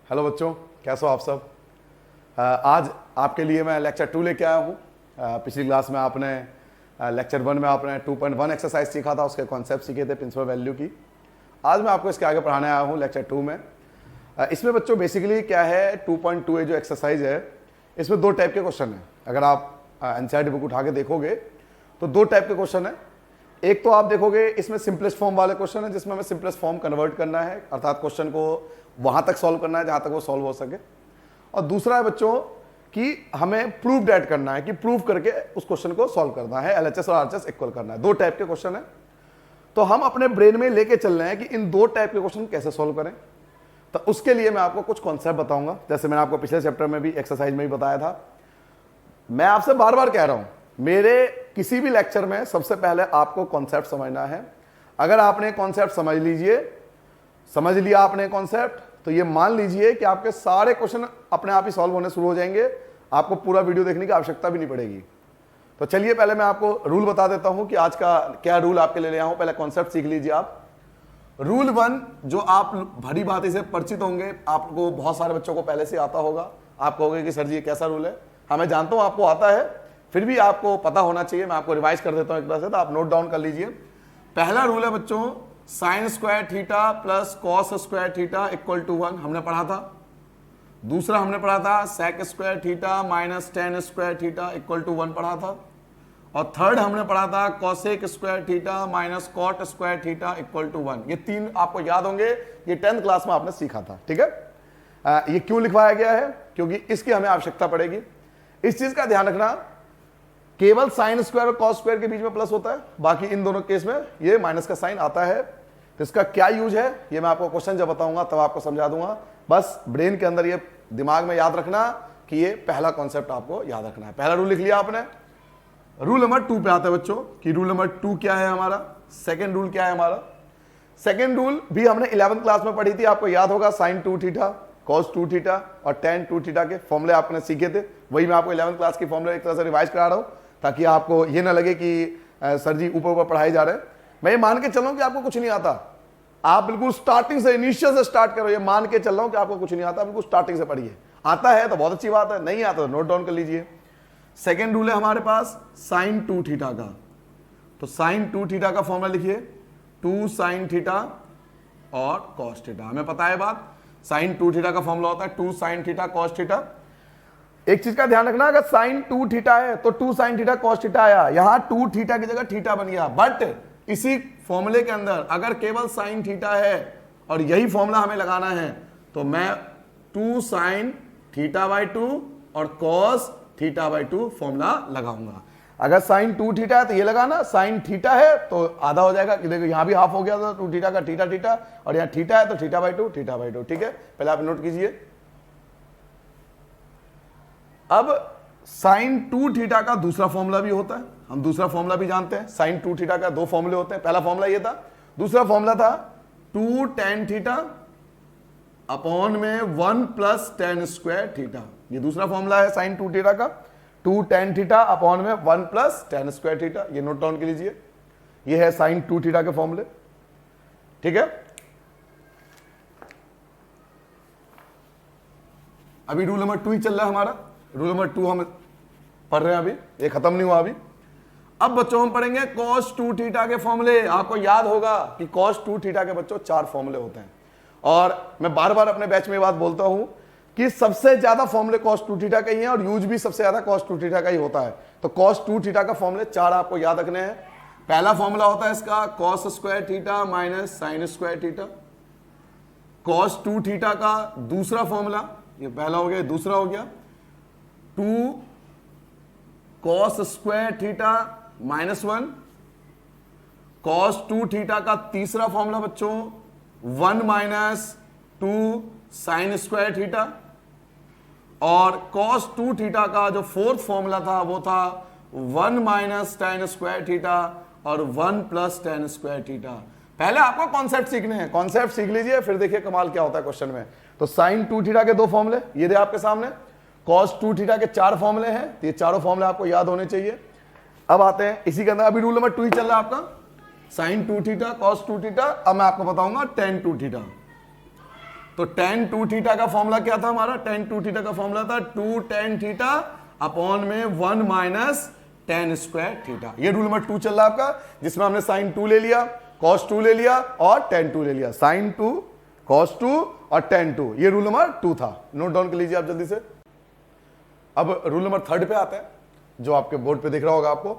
Hello बच्चों, कैसे हो आप सब। आज आपके लिए मैं लेक्चर 2 लेके आया हूँ। पिछली क्लास में आपने लेक्चर 1 में आपने 2.1 एक्सरसाइज सीखा था, उसके कॉन्सेप्ट सीखे थे प्रिंसिपल वैल्यू की। आज मैं आपको इसके आगे पढ़ाने आया हूँ लेक्चर 2 में। इसमें बच्चों बेसिकली क्या है, 2.2 जो एक्सरसाइज है इसमें 2 टाइप के क्वेश्चन हैं। अगर आप एनसीईआरटी बुक उठा के देखोगे तो 2 टाइप के क्वेश्चन है। एक तो आप देखोगे इसमें सिंपलेस्ट फॉर्म वाले क्वेश्चन है, जिसमें हमें सिंपलेस्ट फॉर्म कन्वर्ट करना है, अर्थात क्वेश्चन को वहां तक सॉल्व करना है जहां तक वो सॉल्व हो सके। और दूसरा है बच्चों कि हमें प्रूव डेट करना है, कि प्रूव करके उस क्वेश्चन को सॉल्व करना है, एलएचएस और आरएचएस इक्वल करना है। 2 टाइप के क्वेश्चन है। तो हम अपने ब्रेन में लेके चल रहे हैं कि इन 2 टाइप के क्वेश्चन कैसे सॉल्व करें। तो उसके लिए मैं आपको कुछ कॉन्सेप्ट बताऊंगा, जैसे मैंने आपको पिछले चैप्टर में भी एक्सरसाइज में भी बताया था। मैं आपसे बार बार कह रहा हूं, मेरे किसी भी लेक्चर में सबसे पहले आपको कॉन्सेप्ट समझना है। अगर आपने कॉन्सेप्ट समझ लिया आपने कॉन्सेप्ट, तो ये मान लीजिए कि आपके सारे क्वेश्चन अपने आप ही सॉल्व होने शुरू हो जाएंगे, आपको पूरा वीडियो देखने की आवश्यकता भी नहीं पड़ेगी। तो चलिए पहले मैं आपको रूल बता देता हूं कि आज का क्या रूल आपके लिए ले आया हूं। पहले कॉन्सेप्ट सीख लीजिए आप। रूल 1 जो आप भली भांति से परिचित होंगे, आपको बहुत सारे बच्चों को पहले से आता होगा। आप कहोगे कि सर जी कैसा रूल है। हाँ, मैं जानता हूं आपको आता है, फिर भी आपको पता होना चाहिए। मैं आपको रिवाइज कर देता हूं एक तरह से, तो आप नोट डाउन कर लीजिए। पहला रूल है बच्चों, sine square theta plus cos square theta equal to 1, हमने पढ़ा था। दूसरा हमने पढ़ा था sec square theta minus tan square theta equal to 1 पढ़ा था। और थर्ड हमने पढ़ा था cosec square theta minus cot square theta equal to 1। ये 3 आपको याद होंगे, ये 10th क्लास में आपने सीखा था। ठीक है, ये क्यों लिखवाया गया है, क्योंकि इसकी हमें आवश्यकता पड़ेगी। इस चीज का ध्यान रखना, केवल साइन स्क्वायर और कॉस स्क्वायर के बीच में प्लस होता है, बाकी इन दोनों केस में ये माइनस का साइन आता है। तो इसका क्या यूज है ये मैं आपको क्वेश्चन जब बताऊंगा तब आपको समझा दूंगा। बस ब्रेन के अंदर ये दिमाग में याद रखना कि ये पहला कॉन्सेप्ट आपको याद रखना है। पहला रूल लिख लिया आपने। रूल नंबर 2 पे आता है बच्चों कि रूल नंबर 2 क्या है हमारा। सेकेंड रूल क्या है हमारा। सेकेंड रूल भी हमने 11th क्लास में पढ़ी थी, आपको याद होगा। साइन 2 थीटा, कॉस 2 थीटा और टेन 2 थीटा के फॉर्मूले आपने सीखे थे। वही मैं आपको 11th क्लास की फॉर्मूले एक तरह से रिवाइज करा रहा हूं, ताकि आपको ये ना लगे कि सर जी ऊपर ऊपर पढ़ाए जा रहे हैं। मैं ये मान के चल रहा हूं कि आपको कुछ नहीं आता। आप बिल्कुल स्टार्टिंग से, इनिशियल से स्टार्ट करो। ये मान के चल रहा हूं कि आपको कुछ नहीं आता, बिल्कुल स्टार्टिंग से पढ़िए। आता है तो बहुत अच्छी बात है, नहीं आता तो नोट डाउन कर लीजिए। सेकेंड रूल है हमारे पास साइन 2 थीटा का। तो साइन 2 थीटा का फॉर्मूला लिखिए, 2 साइन थीटा और कॉस थीटा। हमें पता है बात, साइन 2 थीटा का फॉर्मूला होता है 2 साइन थीटा कॉस थीटा। एक चीज का ध्यान रखना, अगर साइन 2 थीटा है तो 2 साइन थीटा कॉस थीटा आया, यहां 2 थीटा की जगह थीटा बन गया। बट इसी फॉर्मूले के अंदर अगर केवल साइन थीटा है और यही फॉर्मूला हमें लगाना है, तो मैं 2 साइन थीटा बाई 2 और कॉस थीटा बाई 2 फॉर्मूला लगाऊंगा। अगर साइन 2 थीटा है तो ये लगाना, साइन थीटा है तो आधा हो जाएगा, कि देखो यहां भी हाफ हो गया था 2 थीटा का, थीटा थीटा, और यहां थीटा है तो थीटा बाई 2 थीटा बाई 2। ठीक है, पहले आप नोट कीजिए। अब साइन 2 थीटा का दूसरा फॉर्मूला भी होता है, हम दूसरा फॉर्मूला भी जानते हैं। साइन 2 थीटा का 2 फॉर्मूले होते हैं। पहला फॉर्मूला ये था, दूसरा फॉर्मूला था 2 टेन थीटा अपॉन में 1 प्लस टेन स्क्वायर थीटा। ये दूसरा फॉर्मूला है साइन 2 थीटा का, 2 टेन थीटा अपॉन में 1 प्लस टेन स्क्वायर थीटा। ये नोट डाउन कर लीजिए, ये है साइन 2 थीटा के फॉर्मूले। ठीक है, अभी रूल नंबर 2 ही चल रहा है हमारा। रूल नंबर 2 हम पढ़ रहे हैं, अभी ये खत्म नहीं हुआ अभी। अब बच्चों हम पढ़ेंगे cos 2 थीटा के फॉर्मूले। आपको याद होगा कि cos 2 थीटा के बच्चों 4 फॉर्मूले होते हैं, और मैं बार बार अपने बैच में ये बात बोलता हूं कि सबसे ज्यादा फॉर्मूले cos 2 थीटा का ही है, और यूज भी सबसे ज्यादा cos 2 थीटा का ही होता है। तो cos 2 थीटा का फॉर्मूले 4 आपको याद रखने हैं। पहला फॉर्मूला होता है इसका cos square theta minus sine square theta. cos 2 theta का दूसरा फॉर्मूला, ये पहला हो गया, दूसरा हो गया 2 cos square theta minus 1। cos 2 theta का तीसरा फॉर्मूला बच्चों 1 माइनस 2 साइन स्क्वायर थीटा। और cos 2 थीटा का जो फोर्थ फॉर्मूला था वो था 1 माइनस टेन स्क्वायर थीटा और 1 प्लस टेन स्क्वायर थीटा। पहले आपको कॉन्सेप्ट सीखने हैं, कॉन्सेप्ट सीख लीजिए, फिर देखिए कमाल क्या होता है क्वेश्चन में। तो साइन 2 थीटा के 2 फॉर्मूले ये दे आपके सामने, cos 2 थीटा के 4 फॉर्मूले हैं, तो ये चारों फॉर्मूले आपको याद होने चाहिए। अब आते हैं इसी के अंदर, अभी रूल नंबर 2 ही चल रहा है आपका, साइन 2 थीटा कॉस 2 थीटा। अब मैं आपको बताऊंगा टेन 2 थीटा। तो tan 2 थीटा का फॉर्मूला क्या था हमारा? tan 2 थीटा का फॉर्मूला था 2 tan थीटा अपॉन में 1 माइनस tan स्क्वायर थीटा। ये रूल नंबर 2 चल रहा है आपका, जिसमें हमने sin 2 ले लिया, cos 2 ले लिया और tan 2 ले लिया। sin 2, cos 2 और tan 2, ये रूल नंबर 2 था। नोट डाउन कर लीजिए आप जल्दी से। अब रूल नंबर 3 पे आते हैं, जो आपके बोर्ड पे दिख रहा होगा आपको।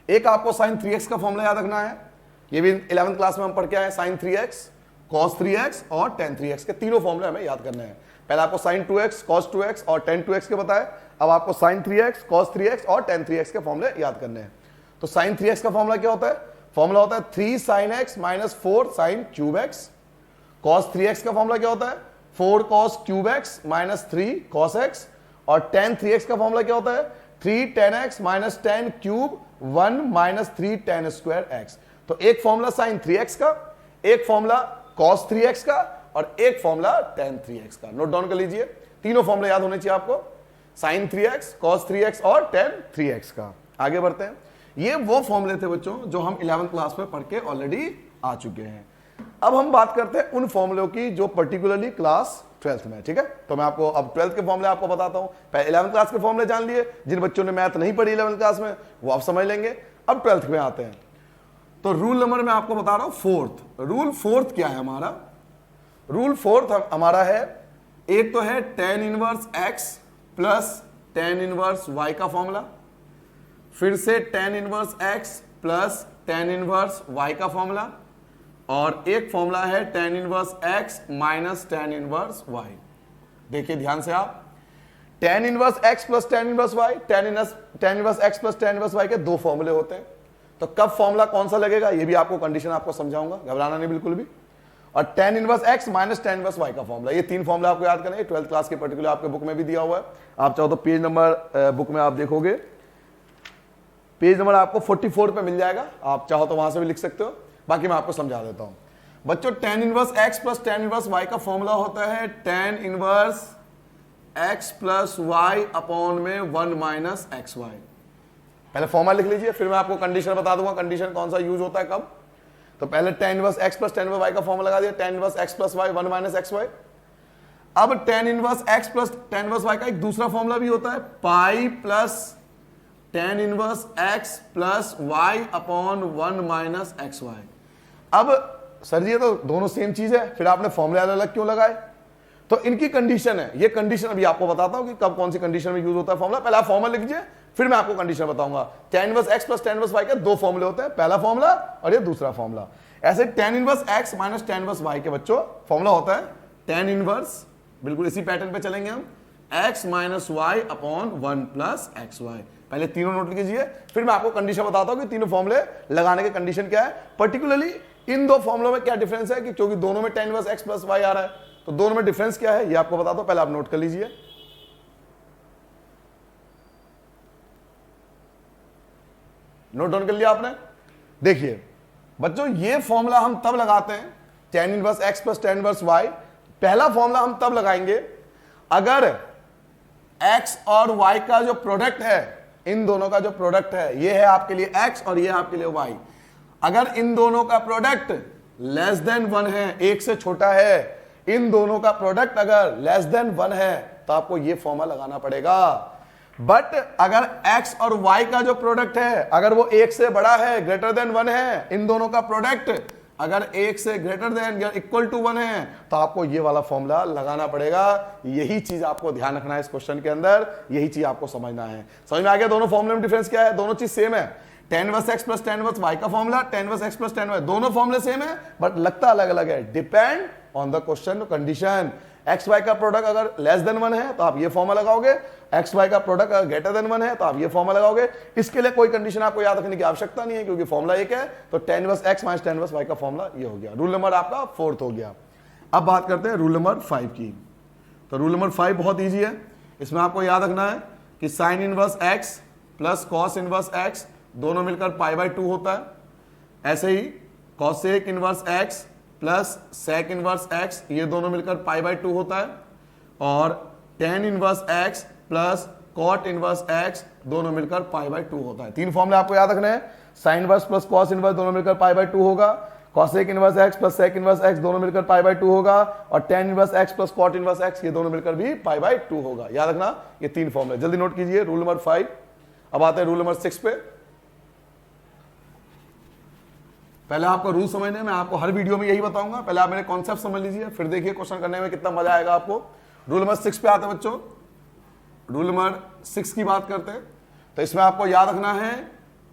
एक आपको sin 3x का फॉर्मूला याद रखना है, ये भी 11th क्लास में हम पढ़ के आए। sin 3x, cos 3x और tan 3x के तीनों फॉर्मूले हमें याद करने हैं। पहले आपको sin 2x, cos 2x और tan 2x के बताए, अब आपको sin 3x, cos 3x और tan 3x के फॉर्मूले याद करने हैं। तो sin 3x का फॉर्मूला क्या होता है? फॉर्मूला होता है 3 sin x minus 4 sin cube x। cos 3x का फॉर्मूला क्या होता है? 4 cos cube x minus 3 cos x। और tan 3x का फॉर्मूला क्या होता है? 3 tan x minus tan cube 1 minus 3 tan square x। तो एक फॉर्मूला sin 3x का, एक फॉर्मूला cos 3x का और एक फॉर्मूला tan 3x का। नोट डाउन कर लीजिए, तीनों फॉर्मूले याद होने चाहिए आपको, sin 3x, cos 3x और tan 3x का। आगे बढ़ते हैं। ये वो फॉर्मूले थे बच्चों जो हम 11th क्लास में पढ़ के ऑलरेडी आ चुके हैं। अब हम बात करते हैं उन फॉर्मूलों की जो पर्टिकुलरली क्लास 12th में, ठीक है? तो मैं आपको अब 12th के फॉर्मूले आपको बताता हूं। पहले 11th क्लास के फॉर्मूले जान लिए, जिन बच्चों ने मैथ नहीं पढ़ी 11th क्लास में वो आप समझ लेंगे। अब 12th में आते हैं, तो रूल नंबर मैं आपको बता रहा हूं 4th। रूल 4th क्या है हमारा? रूल 4th हमारा है, एक तो है tan inverse x plus tan inverse y का फॉर्मूला, फिर से tan inverse x plus tan inverse y का फॉर्मूला, और एक फॉर्मूला है tan inverse x minus tan inverse y। देखिए ध्यान से आप, tan inverse x plus tan inverse y, tan inverse x plus tan inverse y के दो फॉर्मूले होते हैं। तो कब फॉर्मूला कौन सा लगेगा ये भी आपको कंडीशन आपको समझाऊंगा, घबराना नहीं बिल्कुल भी। और tan inverse x minus tan inverse y का फॉर्मूला, ये तीन फॉर्मूला आपको याद करना है। 12th क्लास के पर्टिकुलर आपके बुक में भी दिया हुआ है, आप चाहो तो पेज नंबर बुक में आप देखोगे, पेज नंबर आपको 44 पे मिल जाएगा, आप चाहो तो वहां से भी लिख सकते हो, बाकी मैं आपको समझा देता हूं। बच्चों tan inverse x plus tan inverse y का फॉर्मूला होता है tan inverse x plus y upon में 1 माइनस एक्स वाई। पहले फॉर्मूला लिख लीजिए, फिर मैं आपको कंडीशन बता दूंगा, कंडीशन कौन सा यूज होता है कब। तो पहले tan inverse x plus tan inverse y का फॉर्मूला लगा दिया, tan inverse x plus y 1 minus x y. अब tan inverse x plus tan inverse y का एक दूसरा फॉर्मूला भी होता है, pi plus tan inverse x plus y upon 1 minus x y. अब सर जी ये तो दोनों सेम चीज है, फिर आपने फॉर्मूले अलग अलग क्यों लगाए? तो इनकी कंडीशन है, ये कंडीशन अभी आपको बताता हूं कि कब कौन सी कंडीशन में यूज होता है फॉर्मूला। पहले आप फॉर्मूला लिख लीजिए, फिर मैं आपको कंडीशन बताऊंगा। tan inverse x plus tan inverse y के दो फॉर्मूले होते हैं, पहला फॉर्मूला और ये दूसरा फॉर्मूला। ऐसे tan inverse x minus tan inverse y के बच्चों फॉर्मूला होता है tan इनवर्स, बिल्कुल इसी पैटर्न पे चलेंगे हम, x minus y upon 1 plus x y. पहले तीनों नोट लीजिए, फिर मैं आपको कंडीशन बताता हूं कि तीनों फॉर्मूले लगाने के कंडीशन क्या है। पर्टिकुलरली इन दो फॉर्मूलों में क्या डिफरेंस है, कि क्योंकि दोनों में tan inverse x plus y आ रहा है, तो दोनों में डिफरेंस क्या है ये आपको बताता हूं, पहले आप नोट कर लीजिए। नोट डाउन कर लिया आपने? देखिए बच्चों ये फॉर्मूला हम तब लगाते हैं tan inverse x plus tan inverse y। पहला फॉर्मूला हम तब लगाएंगे अगर x और y का जो प्रोडक्ट है, इन दोनों का जो प्रोडक्ट है, ये है आपके लिए x और ये है आपके लिए y, अगर इन दोनों का प्रोडक्ट लेस देन 1 है, एक से छोटा है, इन दोनों का प्रोडक्ट अगर लेस देन 1 है तो आपको ये फॉर्मूला लगाना पड़ेगा। बट अगर x और y का जो प्रोडक्ट है, अगर वो एक से बड़ा है, ग्रेटर देन 1 है, इन दोनों का प्रोडक्ट अगर एक से ग्रेटर देन या इक्वल टू 1 है, तो आपको ये वाला फॉर्मूला लगाना पड़ेगा। यही चीज आपको ध्यान रखना है इस क्वेश्चन के अंदर, यही चीज आपको समझना है। समझ में आ गया दोनों फॉर्मूले में डिफरेंस क्या है? दोनों चीज सेम है, tan inverse x plus tan inverse y का formula, tan inverse x plus tan y, दोनों फॉर्मूले सेम है बट लगता अलग अलग है, depend on the question condition. X y का प्रोडक्ट अगर लेस देन 1 है तो आप ये फॉर्मूला लगाओगे, एक्स वाई का प्रोडक्ट अगर ग्रेटर देन 1 है तो आप ये फॉर्मूला लगाओगे। इसके लिए कोई कंडीशन आपको याद रखने की आवश्यकता नहीं है क्योंकि फॉर्मूला एक है। तो tan inverse x minus tan inverse y का फॉर्मूला ये हो गया। रूल नंबर आपका 4th हो गया। अब बात करते हैं रूल नंबर 5 की। तो रूल नंबर 5 बहुत ईजी है, इसमें आपको याद रखना है कि sine inverse x plus cos inverse x दोनों मिलकर π/2 होता है। ऐसे ही cosec inverse x plus sec inverse x ये दोनों मिलकर π/2 होता है। और tan inverse x plus cot inverse x दोनों मिलकर π/2 होता है। तीन फॉर्मूले आपको याद रखने हैं, sine inverse plus cos inverse दोनों मिलकर π/2 होगा, cosec inverse x plus sec inverse x दोनों मिलकर पाई बाय 2 होगा, और tan inverse x plus cot inverse x ये दोनों मिलकर भी पाई बाय 2 होगा। याद रखना ये 3 फॉर्मूले, जल्दी नोट कीजिए। Rule number 5। अब आते हैं रूल नंबर 6 पे। पहले आपको रूल समझने में, आपको हर वीडियो में यही बताऊंगा, पहले आप मेरे कॉन्सेप्ट समझ लीजिए, फिर देखिए क्वेश्चन करने में कितना मजा आएगा आपको। रूल नंबर 6 पे आते हैं बच्चों। रूल नंबर 6 की बात करते हैं, तो इसमें आपको याद रखना है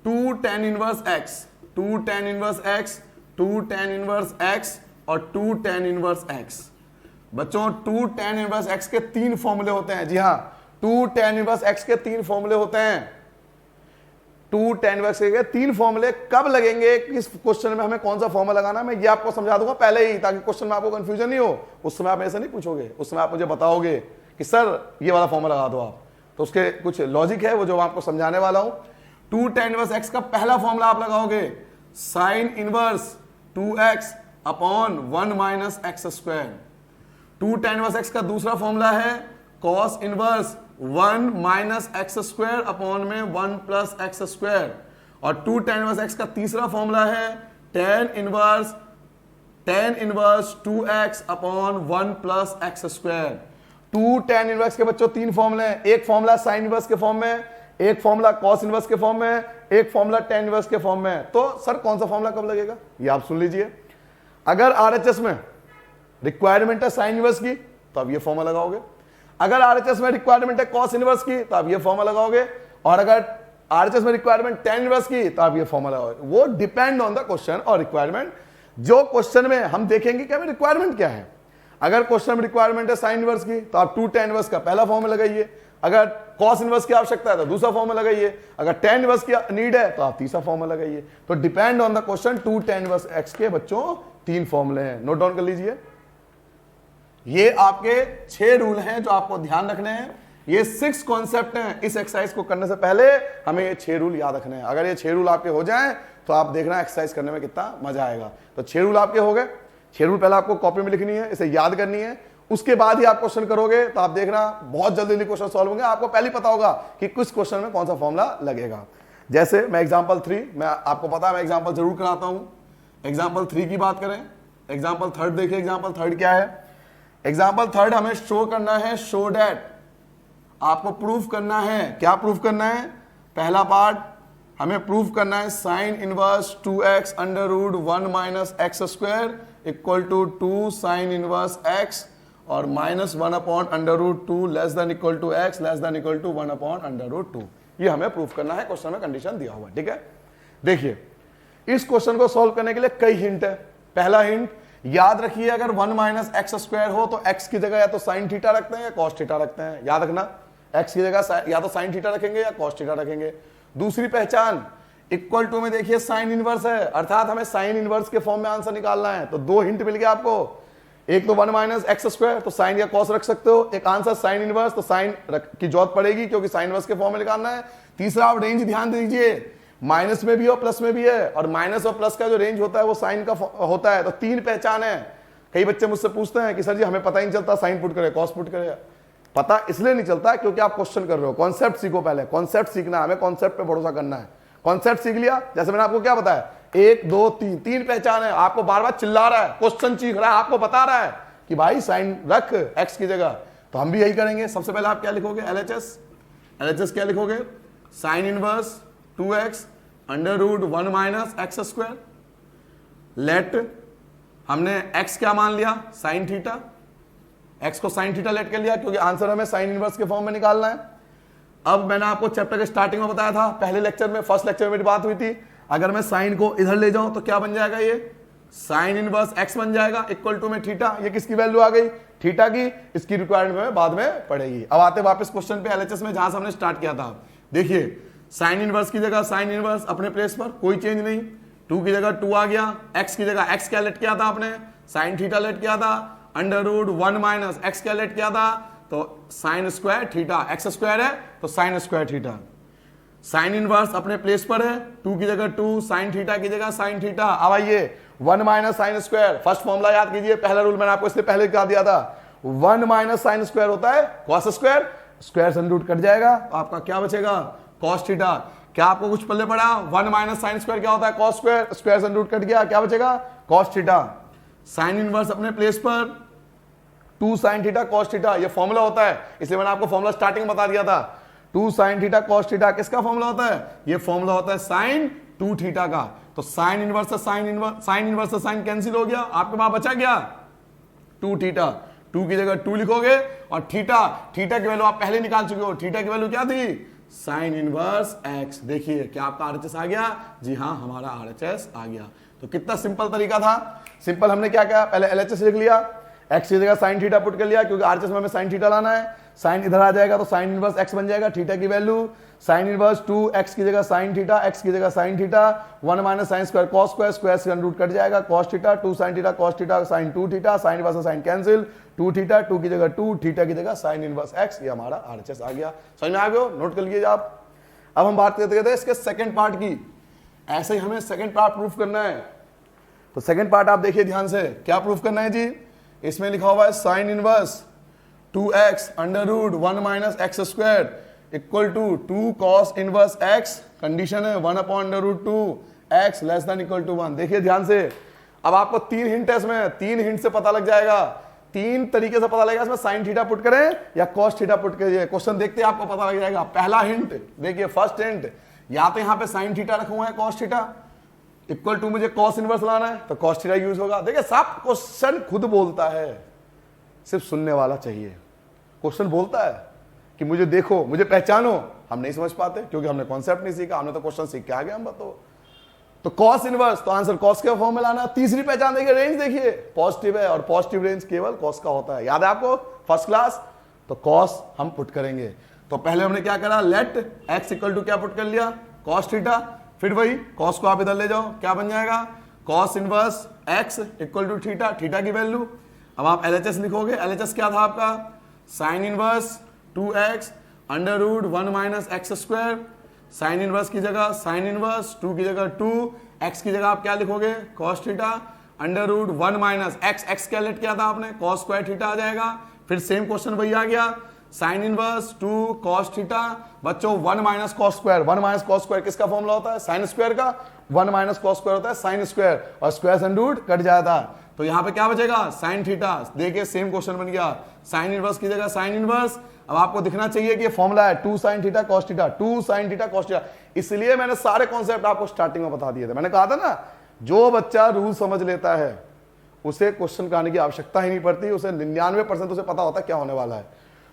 2 tan inverse x, 2 tan inverse x, 2 tan inverse x और 2 tan इनवर्स x। बच्चों 2 tan इनवर्स x के 3 फॉर्मूले होते हैं। जी हाँ, 2 tan इनवर्स x के 3 फॉर्मूले होते हैं। 2 tan इनवर्स के 3 फॉर्मूले कब लगेंगे, किस क्वेश्चन में हमें कौन सा फॉर्मूला लगाना, मैं ये आपको समझा दूंगा पहले ही, ताकि क्वेश्चन में आपको कंफ्यूजन नहीं हो। उस समय आप ऐसा नहीं पूछोगे, उस समय आप मुझे बताओगे कि सर ये वाला फॉर्मूला लगा दो आप, तो उसके कुछ लॉजिक है वो जो आपको समझाने वाला हूं। 2 tan इनवर्स x का पहला फॉर्मूला आप लगाओगे sign inverse 2x upon 1 minus x square. 2 tan inverse x का दूसरा फॉर्मूला है cos inverse 1 minus x square upon में 1 प्लस एक्स स्क्वायर। और 2 tan इनवर्स x का तीसरा फॉर्मूला है tan inverse 2x upon 1 plus x square. 2 tan inverse के बच्चों 3 फॉर्मूले हैं, एक फॉर्मूला साइन इनवर्स के फॉर्म में, एक फॉर्मूला cos इनवर्स के फॉर्म में, एक फॉर्मूला tan इनवर्स के फॉर्म में। तो सर कौन सा फॉर्मूला कब लगेगा ये आप सुन लीजिए। अगर आरएचएस में रिक्वायरमेंट है साइन इनवर्स की तो आप ये फॉर्मूला लगाओगे, अगर आरएचएस में रिक्वायरमेंट है cos इनवर्स की तो आप ये फॉर्मूला लगाओगे, और अगर आरएचएस में रिक्वायरमेंट tan इनवर्स की तो आप ये फॉर्मूला लगाओगे। वो डिपेंड ऑन द क्वेश्चन और रिक्वायरमेंट। जो क्वेश्चन में हम देखेंगे कि हमें रिक्वायरमेंट क्या है। अगर क्वेश्चन में रिक्वायरमेंट है साइन इनवर्स की तो आप 2 tan इनवर्स का पहला फॉर्मूला लगाइए, अगर cos इनवर्स की आवश्यकता है तो दूसरा फॉर्मूला लगाइए, अगर tan इनवर्स की नीड है तो आप तीसरा फॉर्मूला लगाइए। तो depend on the question 2 tan inverse x के बच्चों 3 फॉर्मूले हैं, नोट डाउन कर लीजिए। ये आपके 6 रूल हैं जो आपको ध्यान रखने हैं। ये 6 कॉन्सेप्ट हैं। इस एक्सरसाइज को करने से पहले हमें ये 6 रूल याद रखने हैं। अगर ये 6 रूल आपके हो जाएं तो आप देखना एक्सरसाइज करने में कितना मजा आएगा। तो 6 रूल आपके हो गए। 6 रूल पहले आपको कॉपी में लिखनी है, इसे याद करनी है, उसके बाद ही आप क्वेश्चन करोगे तो आप देखना बहुत जल्दी क्वेश्चन सॉल्व होंगे। आपको पहले पता होगा कि किस क्वेश्चन में कौन सा फॉर्मूला लगेगा। जैसे मैं एग्जांपल 3, मैं आपको पता है मैं एग्जांपल जरूर कराता हूं। एग्जांपल 3 की बात करें, एग्जांपल 3 देखिए। एग्जांपल 3 क्या है? एग्जांपल 3 हमें शो करना है, शो डैट, आपको प्रूफ करना है। क्या प्रूफ करना है? पहला पार्ट हमें प्रूफ करना है sine inverse 2x under root 1 minus x square equal to 2 sine inverse x और minus 1 upon under root 2 less than equal to x less than equal to 1 upon under root 2। ये हमें proof करना है, question में condition दिया हुआ है। ठीक है, देखिए इस क्वेश्चन को सॉल्व करने के लिए कई हिंट है। पहला हिंट याद रखिए, अगर 1 माइनस एक्स स्क्वायर हो तो x की जगह या तो साइन थीटा रखते हैं या कॉस थीटा रखते हैं। याद रखना, x की जगह या तो साइन थीटा रखेंगे या कॉस थीटा रखेंगे। दूसरी पहचान, इक्वल टू में देखिए साइन इनवर्स है, अर्थात हमें साइन इनवर्स के फॉर्म में आंसर निकालना है। तो 2 हिंट मिल गया आपको। एक तो 1 माइनस एक्स स्क्वायर तो साइन या कॉस रख सकते हो, एक आंसर साइन इनवर्स तो साइन की जरूरत पड़ेगी क्योंकि साइन इनवर्स के फॉर्म में निकालना है। तीसरा आप रेंज ध्यान दीजिए, माइनस में भी और प्लस में भी है, और माइनस और प्लस का जो रेंज होता है वो साइन का होता है। तो 3 पहचान है। कई बच्चे मुझसे पूछते हैं कि सर जी हमें पता ही नहीं चलता साइन पुट करे कॉस पुट करे। पता इसलिए नहीं चलता क्योंकि आप क्वेश्चन कर रहे हो। कॉन्सेप्ट सीखो, पहले कॉन्सेप्ट सीखना है, हमें कॉन्सेप्ट पे भरोसा करना है। कॉन्सेप्ट सीख लिया, जैसे मैंने आपको क्या बताया, 1 2 3 पहचान है। आपको बार बार चिल्ला रहा है, क्वेश्चन सीख रहा है, आपको बता रहा है कि भाई साइन रख एक्स की जगह। तो हम भी यही करेंगे। सबसे पहले आप क्या लिखोगे? एलएचएस क्या लिखोगे? Sine inverse 2x under root 1 minus x square. Let हमने x क्या मान लिया? Sine theta. x को साइन थीटा लेट कर लिया क्योंकि आंसर हमें साइन इनवर्स के फॉर्म में निकालना है। अब मैंने आपको चैप्टर के स्टार्टिंग में बताया था, पहले लेक्चर में, फर्स्ट लेक्चर में मेरी बात हुई थी, अगर मैं साइन को इधर ले जाऊं तो क्या बन जाएगा? ये साइन इनवर्स x बन जाएगा इक्वल टू में थीटा। ये किसकी वैल्यू आ गई? थीटा की। इसकी रिक्वायरमेंट में बाद में पड़ेगी। अब आते वापस क्वेश्चन पे एलएचएस में, जहां से हमने स्टार्ट किया था। देखिए साइन इनवर्स की जगह साइन इनवर्स अपने प्लेस पर, कोई चेंज नहीं। 2 की जगह 2 आ गया, x की जगह x क्या लेट किया था आपने? साइन थीटा लेट किया था। अंडर रूट 1 माइनस एक्स क्या लेट किया था? तो sign square theta. X square है तो sign square theta. Sine inverse अपने प्लेस पर है, 2 की जगह 2, साइन थीटा की जगह साइन थीटा। अब आइए 1 minus sine square, first formula याद कीजिए, पहला रूल मैंने आपको इससे पहले बता दिया था। 1 माइनस साइन स्क्वायर होता है कॉस स्क्वायर, स्क्वायर से रूट कट जाएगा तो आपका क्या बचेगा? Cos theta. क्या आपको कुछ पल्ले पड़ा? 1 माइनस साइन स्क्वायर क्या होता है? कॉस स्क्वायर, स्क्वायर से रूट कट गया, क्या बचेगा? कॉस थीटा, साइन इनवर्स अपने प्लेस पर 2 साइन थीटा कॉस थीटा, ये फॉर्मूला होता है, इसलिए मैंने आपको फॉर्मूला स्टार्टिंग में बता दिया था। 2 साइन थीटा कॉस थीटा किसका फॉर्मूला होता है? ये फॉर्मूला होता है साइन 2 थीटा का। तो साइन इनवर्स से साइन कैंसिल हो गया, आपके पास बचा क्या 2 थीटा, 2 की जगह 2 लिखोगे और थीटा की वैल्यू आप पहले निकाल चुके हो, थीटा की वैल्यू क्या थी साइन इनवर्स एक्स। देखिए क्या आपका आरएचएस आ गया? जी हाँ, हमारा आरएचएस आ गया। तो कितना सिंपल तरीका था, सिंपल। हमने क्या किया, पहले एलएचएस लिख लिया, एक्स की जगह साइन थीटा पुट कर लिया, क्योंकि आरएचएस में हमें साइन थीटा लाना है, साइन इधर आ जाएगा तो साइन इनवर्स एक्स बन जाएगा, थीटा की वैल्यू साइन इनवर्स 2 एक्स की जगह साइन थीटा, एक्स की जगह sine theta, 1 minus sine square cos square, square से रूट कट जाएगा, cos theta 2 sine theta cos theta sine 2 theta, sine inverse sine cancel, 2 theta 2 की जगह 2, theta की जगह साइन इनवर्स एक्स, ये हमारा आरएचएस आ गया। समझ में आ गया? नोट कर लीजिए आप। अब हम बात करते थे इसके सेकंड पार्ट की, ऐसे ही हमें सेकंड पार्ट प्रूफ करना है। तो सेकंड पार्ट आप देखिए ध्यान से, क्या प्रूफ करना है जी, इसमें लिखा हुआ है sine inverse 2x under root 1 minus x square equal to 2 cos inverse x, condition है 1 upon under root 2 x less than equal to 1। देखिए ध्यान से, अब आपको 3 हिंट है इसमें, 3 हिंट से पता लग जाएगा, 3 तरीके से पता लगेगा इसमें साइन थीटा पुट करें या कॉस थीटा पुट करिए। क्वेश्चन देखते हैं आपको पता लग जाएगा। पहला हिंट देखिए, फर्स्ट हिंट, या तो यहाँ पे साइन थीटा रखा हुआ है कॉस थीटा इक्वल टू मुझे कॉस इनवर्स लाना है तो कॉस थीटा यूज होगा। देखिए साफ क्वेश्चन खुद बोलता है, सिर्फ सुनने वाला चाहिए। क्वेश्चन बोलता है कि मुझे देखो, मुझे पहचानो, हम नहीं समझ पाते क्योंकि हमने कॉन्सेप्ट नहीं सीखा, हमने तो क्वेश्चन सीख के आ गए हम बताओ। तो कॉस इनवर्स, तो आंसर कॉस के फॉर्म में लाना। तीसरी पहचान देखिए, रेंज देखिए पॉजिटिव है और पॉजिटिव रेंज केवल कॉस का होता है, याद है आपको फर्स्ट क्लास। तो कॉस हम पुट करेंगे, तो पहले हमने क्या करा, लेट एक्स इक्वल टू क्या पुट कर लिया कॉस थीटा, फिर वही कॉस को आप इधर ले जाओ, क्या बन जाएगा cos inverse x equal to theta, theta की वैल्यू। अब आप एलएचएस लिखोगे, एलएचएस क्या था आपका sine inverse 2x under root 1 minus x square, sine inverse की जगह साइन इनवर्स 2 की जगह 2, x की जगह आप क्या लिखोगे cos theta under root 1 minus x क्या लेट किया था आपने कॉस स्क्वायर थीटा आ जाएगा। फिर सेम क्वेश्चन वही आ गया, साइन इनवर्स 2 कॉस थीटा, बच्चों 1 minus cos square, 1 minus cos square किसका फॉर्मूला होता है साइन स्क्वायर का, 1 माइनस कॉस स्क्वायर होता है साइन स्क्वायर और स्क्वायर एंड रूट कट जाता, तो यहां पे क्या बचेगा साइन थीटा। देखिए सेम क्वेश्चन बन गया, साइन इनवर्स की जगह साइन इनवर्स। अब आपको दिखना चाहिए कि ये फॉर्मूला है 2 sine theta cos theta, 2 sine theta cos theta, इसलिए मैंने सारे कॉन्सेप्ट आपको स्टार्टिंग में बता दिए थे। मैंने कहा था ना, जो बच्चा रूल समझ लेता है उसे क्वेश्चन कराने की आवश्यकता ही नहीं पड़ती, उसे 99% उसे पता होता है क्या होने वाला है।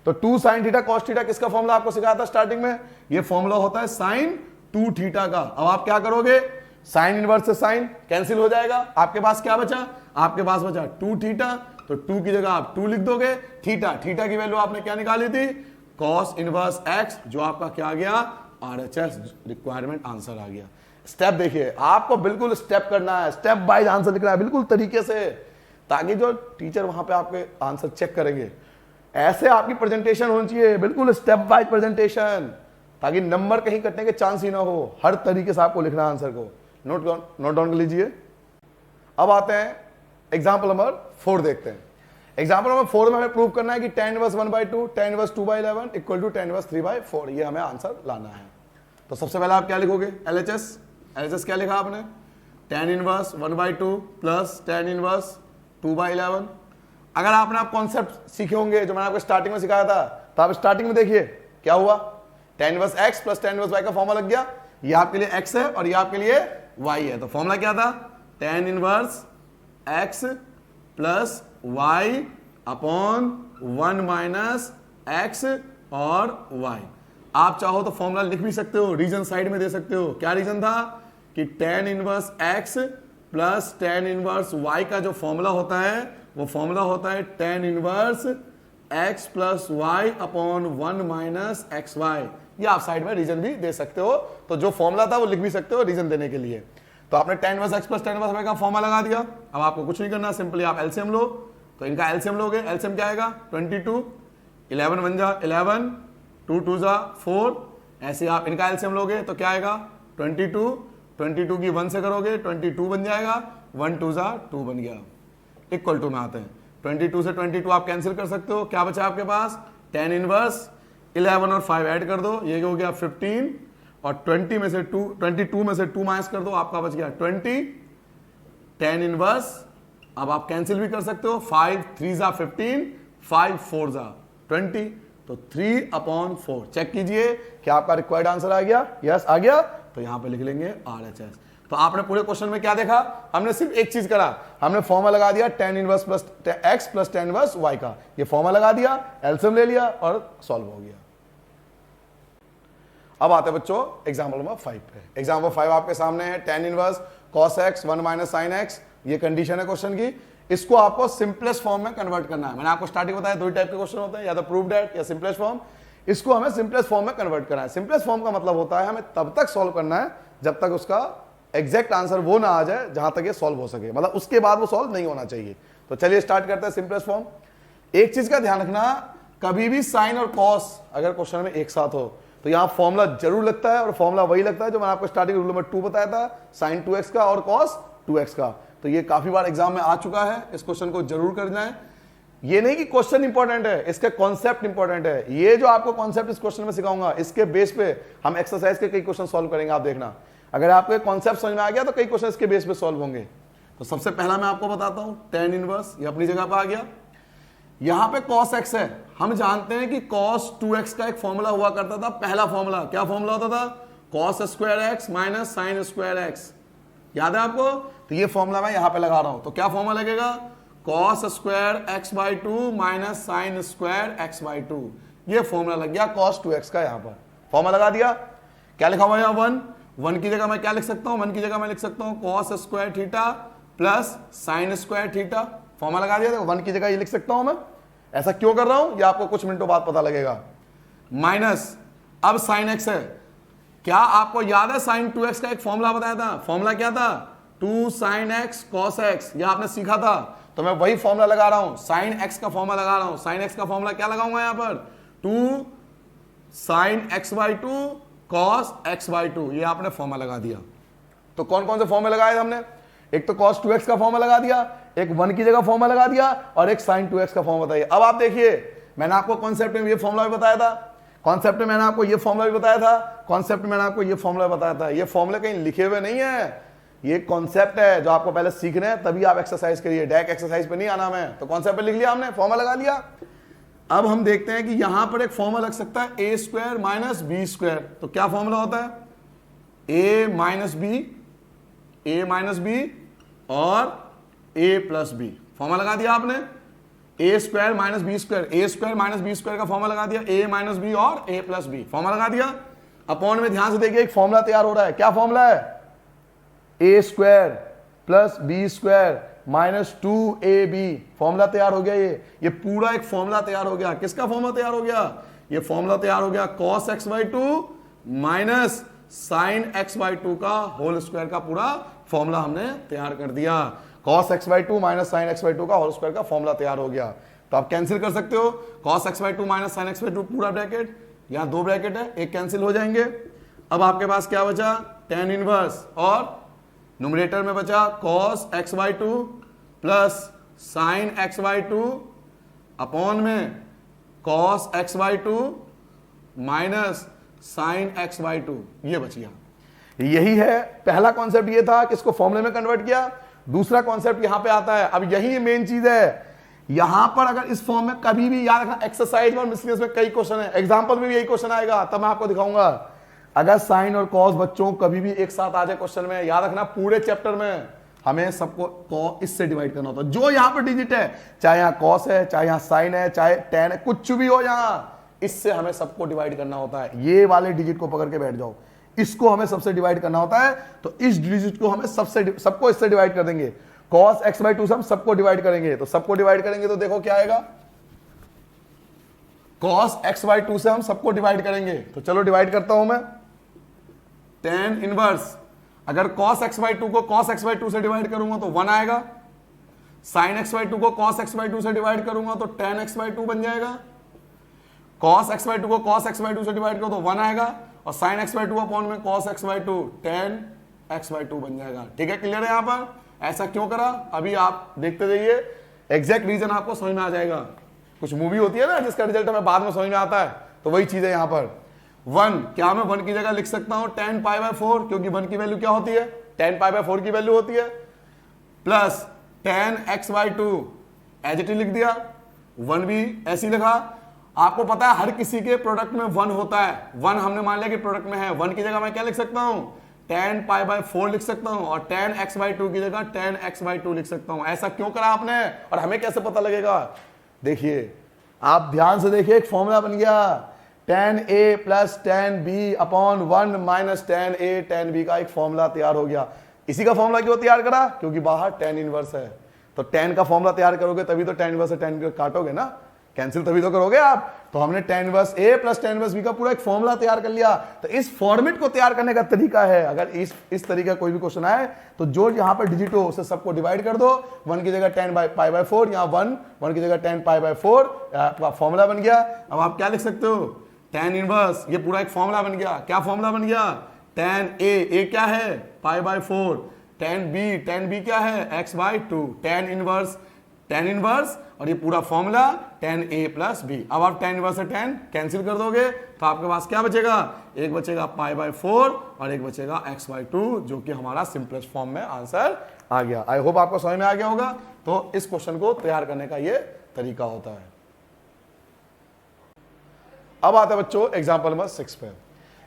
तो 2 साइन थीटा कॉस थीटा किसका फॉर्मूला आपको सिखाया था स्टार्टिंग में, ये फॉर्मूला होता है साइन 2 थीटा का। अब आप क्या करोगे, साइन इनवर्स से साइन कैंसिल हो जाएगा, आपके पास क्या बचा, आपके पास बचा 2 थीटा, तो 2 की जगह आप 2 लिख दोगे, थीटा की वैल्यू आपने क्या निकाली थी कॉस इनवर्स एक्स, जो आपका क्या आ गया आरएचएस रिक्वायरमेंट आंसर आ गया। स्टेप देखिए, आपको बिल्कुल स्टेप करना है, स्टेप वाइज आंसर लिखना है बिल्कुल तरीके से, ताकि जो टीचर वहां पे आपके आंसर चेक करेंगे ऐसे आपकी प्रेजेंटेशन होनी चाहिए, बिल्कुल स्टेप वाइज प्रेजेंटेशन, ताकि नंबर कहीं कटने के चांस ही ना हो। हर तरीके से आपको लिखना है आंसर को, नोट डाउन कर लीजिए। अब आते हैं एग्जाम्पल नंबर 4 देखते हैं। एग्जाम्पल नंबर 4 में हमें प्रूव करना है कि tan inverse 1/2 tan inverse 2/11 equal to tan inverse 3/4, ये हमें आंसर लाना है। तो सबसे पहले आप क्या लिखोगे, एलएचएस क्या लिखा आपने, tan inverse 1/2 plus tan inverse 2/11। अगर आपने आप कॉन्सेप्ट सीखे होंगे जो मैंने आपको स्टार्टिंग में सिखाया था, तो आप स्टार्टिंग में देखिए क्या हुआ, tan inverse x plus tan inverse y का फॉर्मूला लग गया, ये आपके लिए x है और ये आपके लिए y है। तो फॉर्मूला क्या था, tan inverse x plus y upon 1 minus x और y। आप चाहो तो फॉर्मूला लिख भी सकते हो, रीजन साइड में दे सकते हो। क्या रीजन था कि tan inverse x plus tan inverse y का जो फॉर्मूला होता है वो फॉर्मूला होता है tan inverse x plus y upon 1 minus x y. ये आप साइड में रीजन भी दे सकते हो, तो जो फॉर्मूला था वो लिख भी सकते हो रीजन देने के लिए। तो आपने tan inverse x plus tan inverse y का फॉर्मूला लगा दिया। अब आपको कुछ नहीं करना, सिंपली आप एलसीएम लो, तो इनका एलसीएम लोगे, एलसीएम क्या आएगा 22, 11 1 जा 11, 2 2 जा 4, ऐसे आप इनका एलसीएम लोगे तो क्या आएगा 22 की 1 से करोगे 22 बन जाएगा, 1 2 जा 2 बन गया, इक्वल टू में आते हैं। 22 से 22 आप कैंसिल कर सकते हो, क्या बचा आपके पास tan इनवर्स 11 और 5 ऐड कर दो, ये हो गया 15 और 22 में से 2 माइनस कर दो, आपका बच गया 20 टेन इनवर्स, अब आप कैंसिल भी कर सकते हो, 5 3 जा 15, 5 4 जा 20, तो 3/4। चेक कीजिए क्या आपका रिक्वायर्ड आंसर आ गया, यस आ गया, तो यहां पे लिख लेंगे RHS। तो आपने पूरे क्वेश्चन में क्या देखा, हमने सिर्फ एक चीज करा, हमने फॉर्मूला लगा दिया tan inverse plus x plus tan inverse y का, ये फॉर्मूला लगा दिया, एलसीएम ले लिया और सॉल्व हो गया। अब आते हैं बच्चों एग्जाम्पल नंबर 5 पे। एग्जाम्पल 5 आपके सामने है, tan inverse cos x 1 minus sin x, ये कंडीशन है क्वेश्चन की, इसको आपको सिंपलेस्ट फॉर्म में कन्वर्ट करना है। मैंने आपको स्टार्टिंग बताया दो टाइप के क्वेश्चन होते हैं, या तो प्रूव डेट या सिंपलेस्ट फॉर्म, इसको हमें सिंपलेस्ट फॉर्म में कन्वर्ट करना है। सिंपलेस्ट फॉर्म का मतलब होता है हमें तब तक सॉल्व करना है जब तक उसका एग्जैक्ट आंसर वो ना आ जाए जहां तक ये सॉल्व हो सके, मतलब उसके बाद वो सॉल्व नहीं होना चाहिए। तो चलिए स्टार्ट करते हैं सिंपलेस्ट फॉर्म। एक चीज का ध्यान रखना, कभी भी साइन और कॉस अगर क्वेश्चन में एक साथ हो तो यहां फॉर्मूला जरूर लगता है, और फॉर्मूला वही लगता है जो मैंने आपको स्टार्टिंग रूल नंबर 2 बताया था, साइन 2x का और कॉस 2x का। तो ये काफी बार एग्जाम में आ चुका है, इस क्वेश्चन को जरूर करना है। ये नहीं कि क्वेश्चन इंपॉर्टेंट है, इसके कॉन्सेप्ट इंपॉर्टेंट है। ये जो आपको कॉन्सेप्ट इस क्वेश्चन में सिखाऊंगा, इसके बेस पे हम एक्सरसाइज के कई क्वेश्चन सॉल्व करेंगे। आप देखना, अगर आपको कॉन्सेप्ट समझ में आ गया तो कई क्वेश्चन इसके बेस पे सॉल्व होंगे। तो सबसे पहला मैं आपको बताता हूं, tan इनवर्स, ये अपनी जगह पे आ गया। यहां पे cos x है, हम जानते हैं कि cos 2x का एक फॉर्मूला हुआ करता था, पहला फॉर्मूला क्या फॉर्मूला होता था, cos square x minus sine square x, याद है आपको। तो ये फॉर्मूला मैं यहां पे लगा रहा हूं, तो क्या फॉर्मूला लगेगा, cos square x/2 minus sine square x/2, ये फॉर्मूला लग गया cos 2x का। यहां पर फॉर्मूला लगा दिया, क्या लिखा हुआ है, 1 की जगह मैं क्या लिख सकता हूं, 1 की जगह मैं लिख सकता हूं cos square theta plus sign square theta, formula लगा दिया, 1 की जगह ये लिख सकता हूं मैं। ऐसा क्यों कर रहा हूं, ये आपको कुछ मिनटों बाद पता लगेगा। माइनस, अब साइन x है, क्या आपको याद है साइन 2x का एक फॉर्मूला बताया था, फॉर्मूला क्या था, 2 sin x cos x, यह आपने सीखा था। तो मैं वही फॉर्मूला लगा रहा हूं, साइन x का फॉर्मूला लगा रहा हूं। साइन x का फॉर्मूला क्या लगाऊंगा यहां पर, 2 sin x/2 cos x/2, ये आपने फॉर्मूला लगा दिया। तो कौन कौन से फॉर्मूले लगाए हमने, एक तो cos 2x का फॉर्मूला लगा दिया, एक 1 की जगह फॉर्मूला लगा दिया, और एक sin 2x का फॉर्मूला बताइए। अब आप देखिए, मैंने आपको कॉन्सेप्ट में ये फॉर्मूला भी बताया था, कॉन्सेप्ट में मैंने आपको ये फॉर्मूला भी बताया था, कॉन्सेप्ट में मैंने आपको ये फॉर्मूला बताया था। ये फॉर्मूले कहीं लिखे हुए नहीं है, ये कॉन्सेप्ट है जो आपको पहले सीखना है, तभी आप एक्सरसाइज करिए, डायरेक्ट एक्सरसाइज पे नहीं आना मैं। तो कॉन्सेप्ट पे लिख लिया हमने, फॉर्मूला लगा लिया। अब हम देखते हैं कि यहां पर एक फॉर्मूला लग सकता है a square minus b square. तो क्या फॉर्मूला होता है, a माइनस बी और a प्लस बी, फॉर्मूला लगा दिया आपने, a square minus b square, a square minus b square का फॉर्मूला लगा दिया, a माइनस बी और a प्लस बी, फॉर्मूला लगा दिया। अपॉन में ध्यान से देखिए एक फॉर्मूला तैयार हो रहा है, क्या फॉर्मूला है, a square plus b square minus 2ab, formula तैयार हो गया। ये पूरा एक फॉर्मूला तैयार हो गया। किसका फॉर्मूला तैयार हो गया, ये फॉर्मूला तैयार हो गया cos x/2 minus sine x/2 का होल स्क्वायर का पूरा फॉर्मूला हमने तैयार कर दिया। cos x/2 minus sine x/2 का होल स्क्वायर का फॉर्मूला तैयार हो गया। तो आप कैंसिल कर सकते हो, cos x/2 minus sine x/2 पूरा ब्रैकेट, यहां 2 ब्रैकेट है, एक कैंसिल हो जाएंगे। अब आपके पास क्या बचा, tan इनवर्स, और न्यूमरेटर में बचा cos x/2 plus sine x/2 upon में cos x/2 minus sine x/2, ये बच गया। यही है पहला कॉन्सेप्ट, ये था कि इसको फॉर्मूले में कन्वर्ट किया। दूसरा कॉन्सेप्ट यहां पे आता है, अब यही मेन चीज है। यहां पर अगर इस फॉर्म में कभी भी याद रखना, एक्सरसाइज और मिसलेनियस में कई क्वेश्चन है, एग्जांपल में भी यही क्वेश्चन आएगा, तब मैं आपको दिखाऊंगा। अगर साइन और कॉस बच्चों कभी भी एक साथ आ जाए क्वेश्चन में, याद रखना पूरे चैप्टर में हमें सबको इससे डिवाइड करना होता है। जो यहां पर डिजिट है, चाहे यहां कॉस है, चाहे यहां साइन है, चाहे टेन है, कुछ भी हो यहां, इससे हमें सबको डिवाइड करना होता है। ये वाले डिजिट को पकड़ के बैठ जाओ, इसको हमें सबसे डिवाइड करना होता है। तो इस डिजिट को हमें सबको इससे डिवाइड कर देंगे। cos x/2 से हम सबको डिवाइड करेंगे, तो सबको डिवाइड करेंगे तो देखो क्या आएगा, cos x/2 से हम सबको डिवाइड करेंगे। तो चलो डिवाइड करता हूं मैं, tan इनवर्स, अगर cos x/2 को cos x/2 से डिवाइड करूंगा तो 1 आएगा, sin x/2 को cos x/2 से डिवाइड करूंगा तो tan x/2 बन जाएगा, cos x/2 को cos x/2 से डिवाइड करो तो 1 आएगा, और sin x/2 अपॉन में cos x/2 tan x/2 बन जाएगा। ठीक है, क्लियर है। यहां पर ऐसा क्यों करा, अभी आप देखते जाइए, एग्जैक्ट रीजन आपको समझ में आ जाएगा। कुछ मूवी होती है ना जिसका रिजल्ट हमें बाद में समझ में आता है, तो वही चीज है यहां पर। 1, क्या मैं 1 की जगह लिख सकता हूं tan π/4, क्योंकि 1 की वैल्यू क्या होती है, tan π/4 की वैल्यू होती है। Plus tan x by two as it लिख दिया, 1 भी ऐसी लिखा। आपको पता है हर किसी के प्रोडक्ट में 1 होता है, 1 हमने मान लिया कि प्रोडक्ट में है, 1 की जगह मैं क्या लिख सकता हूं, tan पाई बाय 4 लिख सकता हूं, और tan x बाई 2 की जगह tan x बाई 2 लिख सकता हूं। ऐसा क्यों करा आपने और हमें कैसे पता लगेगा? देखिए आप ध्यान से देखिए, एक फॉर्मूला बन गया, tan a plus tan b upon 1 minus tan a tan b का एक फॉर्मूला तैयार हो गया। इसी का फॉर्मूला क्यों तैयार करा? क्योंकि बाहर tan इनवर्स है, तो tan का फॉर्मूला तैयार करोगे तभी तो tan इनवर्स से tan काटोगे ना, कैंसिल तभी तो करोगे आप। तो हमने tan inverse a plus tan inverse b का पूरा एक फॉर्मूला तैयार कर लिया। तो इस फॉर्मेट को तैयार करने का तरीका है, अगर इस तरीके का कोई भी क्वेश्चन आए तो जो यहाँ पर डिजिट हो उसे सबको डिवाइड कर दो, 1 की जगह tan पाई बाय 4, यहाँ 1 की जगह tan पाई बाय 4, आपका फॉर्मूला बन गया। अब आप क्या लिख सकते हो, tan इनवर्स, ये पूरा एक फॉर्मूला बन गया। क्या फॉर्मूला बन गया? tan a क्या है, पाई बाय 4, tan b क्या है, x बाई 2, tan इनवर्स और ये पूरा formula tan a plus b। अब आप tan इनवर्स से tan कैंसिल कर दोगे तो आपके पास क्या बचेगा, एक बचेगा पाई बाय 4 और एक बचेगा x बाई 2, जो कि हमारा सिंपलेस्ट फॉर्म में आंसर आ गया। आई होप आपको समझ में आ गया होगा। तो इस क्वेश्चन को तैयार करने का ये तरीका होता है। अब आता है बच्चों एग्जाम्पल नंबर 6 पे।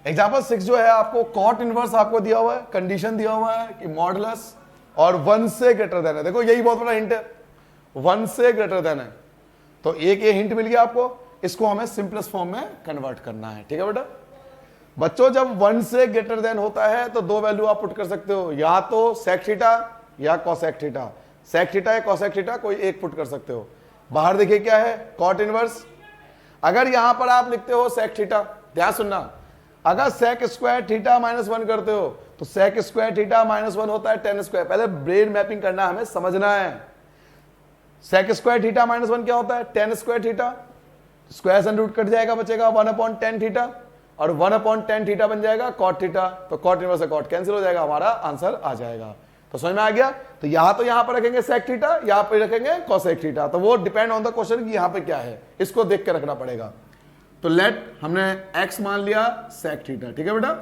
एग्जाम्पल 6 जो है आपको कॉट इनवर्स आपको दिया हुआ है, कंडीशन दिया हुआ है कि मॉडुलस और 1 से ग्रेटर देन है। देखो यही बहुत बड़ा हिंट है, 1 से ग्रेटर देन है, तो एक ये हिंट मिल गया आपको, इसको हमें सिंपलेस्ट फॉर्म में कन्वर्ट करना है। ठीक है बेटा बच्चों, जब 1 से ग्रेटर देन होता है तो दो वैल्यू आप पुट कर सकते हो, या तो सेक थीटा या कोसेक थीटा, सेक थीटा या कोसेक थीटा कोई एक पुट कर सकते हो। बाहर देखिए क्या है, कॉट इनवर्स। अगर यहां पर आप लिखते हो सेक थीटा, ध्यान सुनना, अगर सेक स्क्वायर थीटा -1 करते हो तो सेक स्क्वायर थीटा -1 होता है tan स्क्वायर। पहले ब्रेन मैपिंग करना हमें समझना है। सेक स्क्वायर थीटा -1 क्या होता है, tan स्क्वायर थीटा, स्क्वायर से रूट कट जाएगा, बचेगा 1/tan थीटा, और 1/tan थीटा बन जाएगा cot थीटा, तो cot इनवर्स से cot कैंसिल हो जाएगा, हमारा आंसर आ जाएगा। तो समझ में आ गया। तो यहां पर रखेंगे सेक थीटा, यहां पर रखेंगे कोसेक थीटा, तो वो डिपेंड ऑन द क्वेश्चन कि यहां पे क्या है, इसको देख के रखना पड़ेगा। तो लेट हमने x मान लिया सेक थीटा, ठीक है बेटा,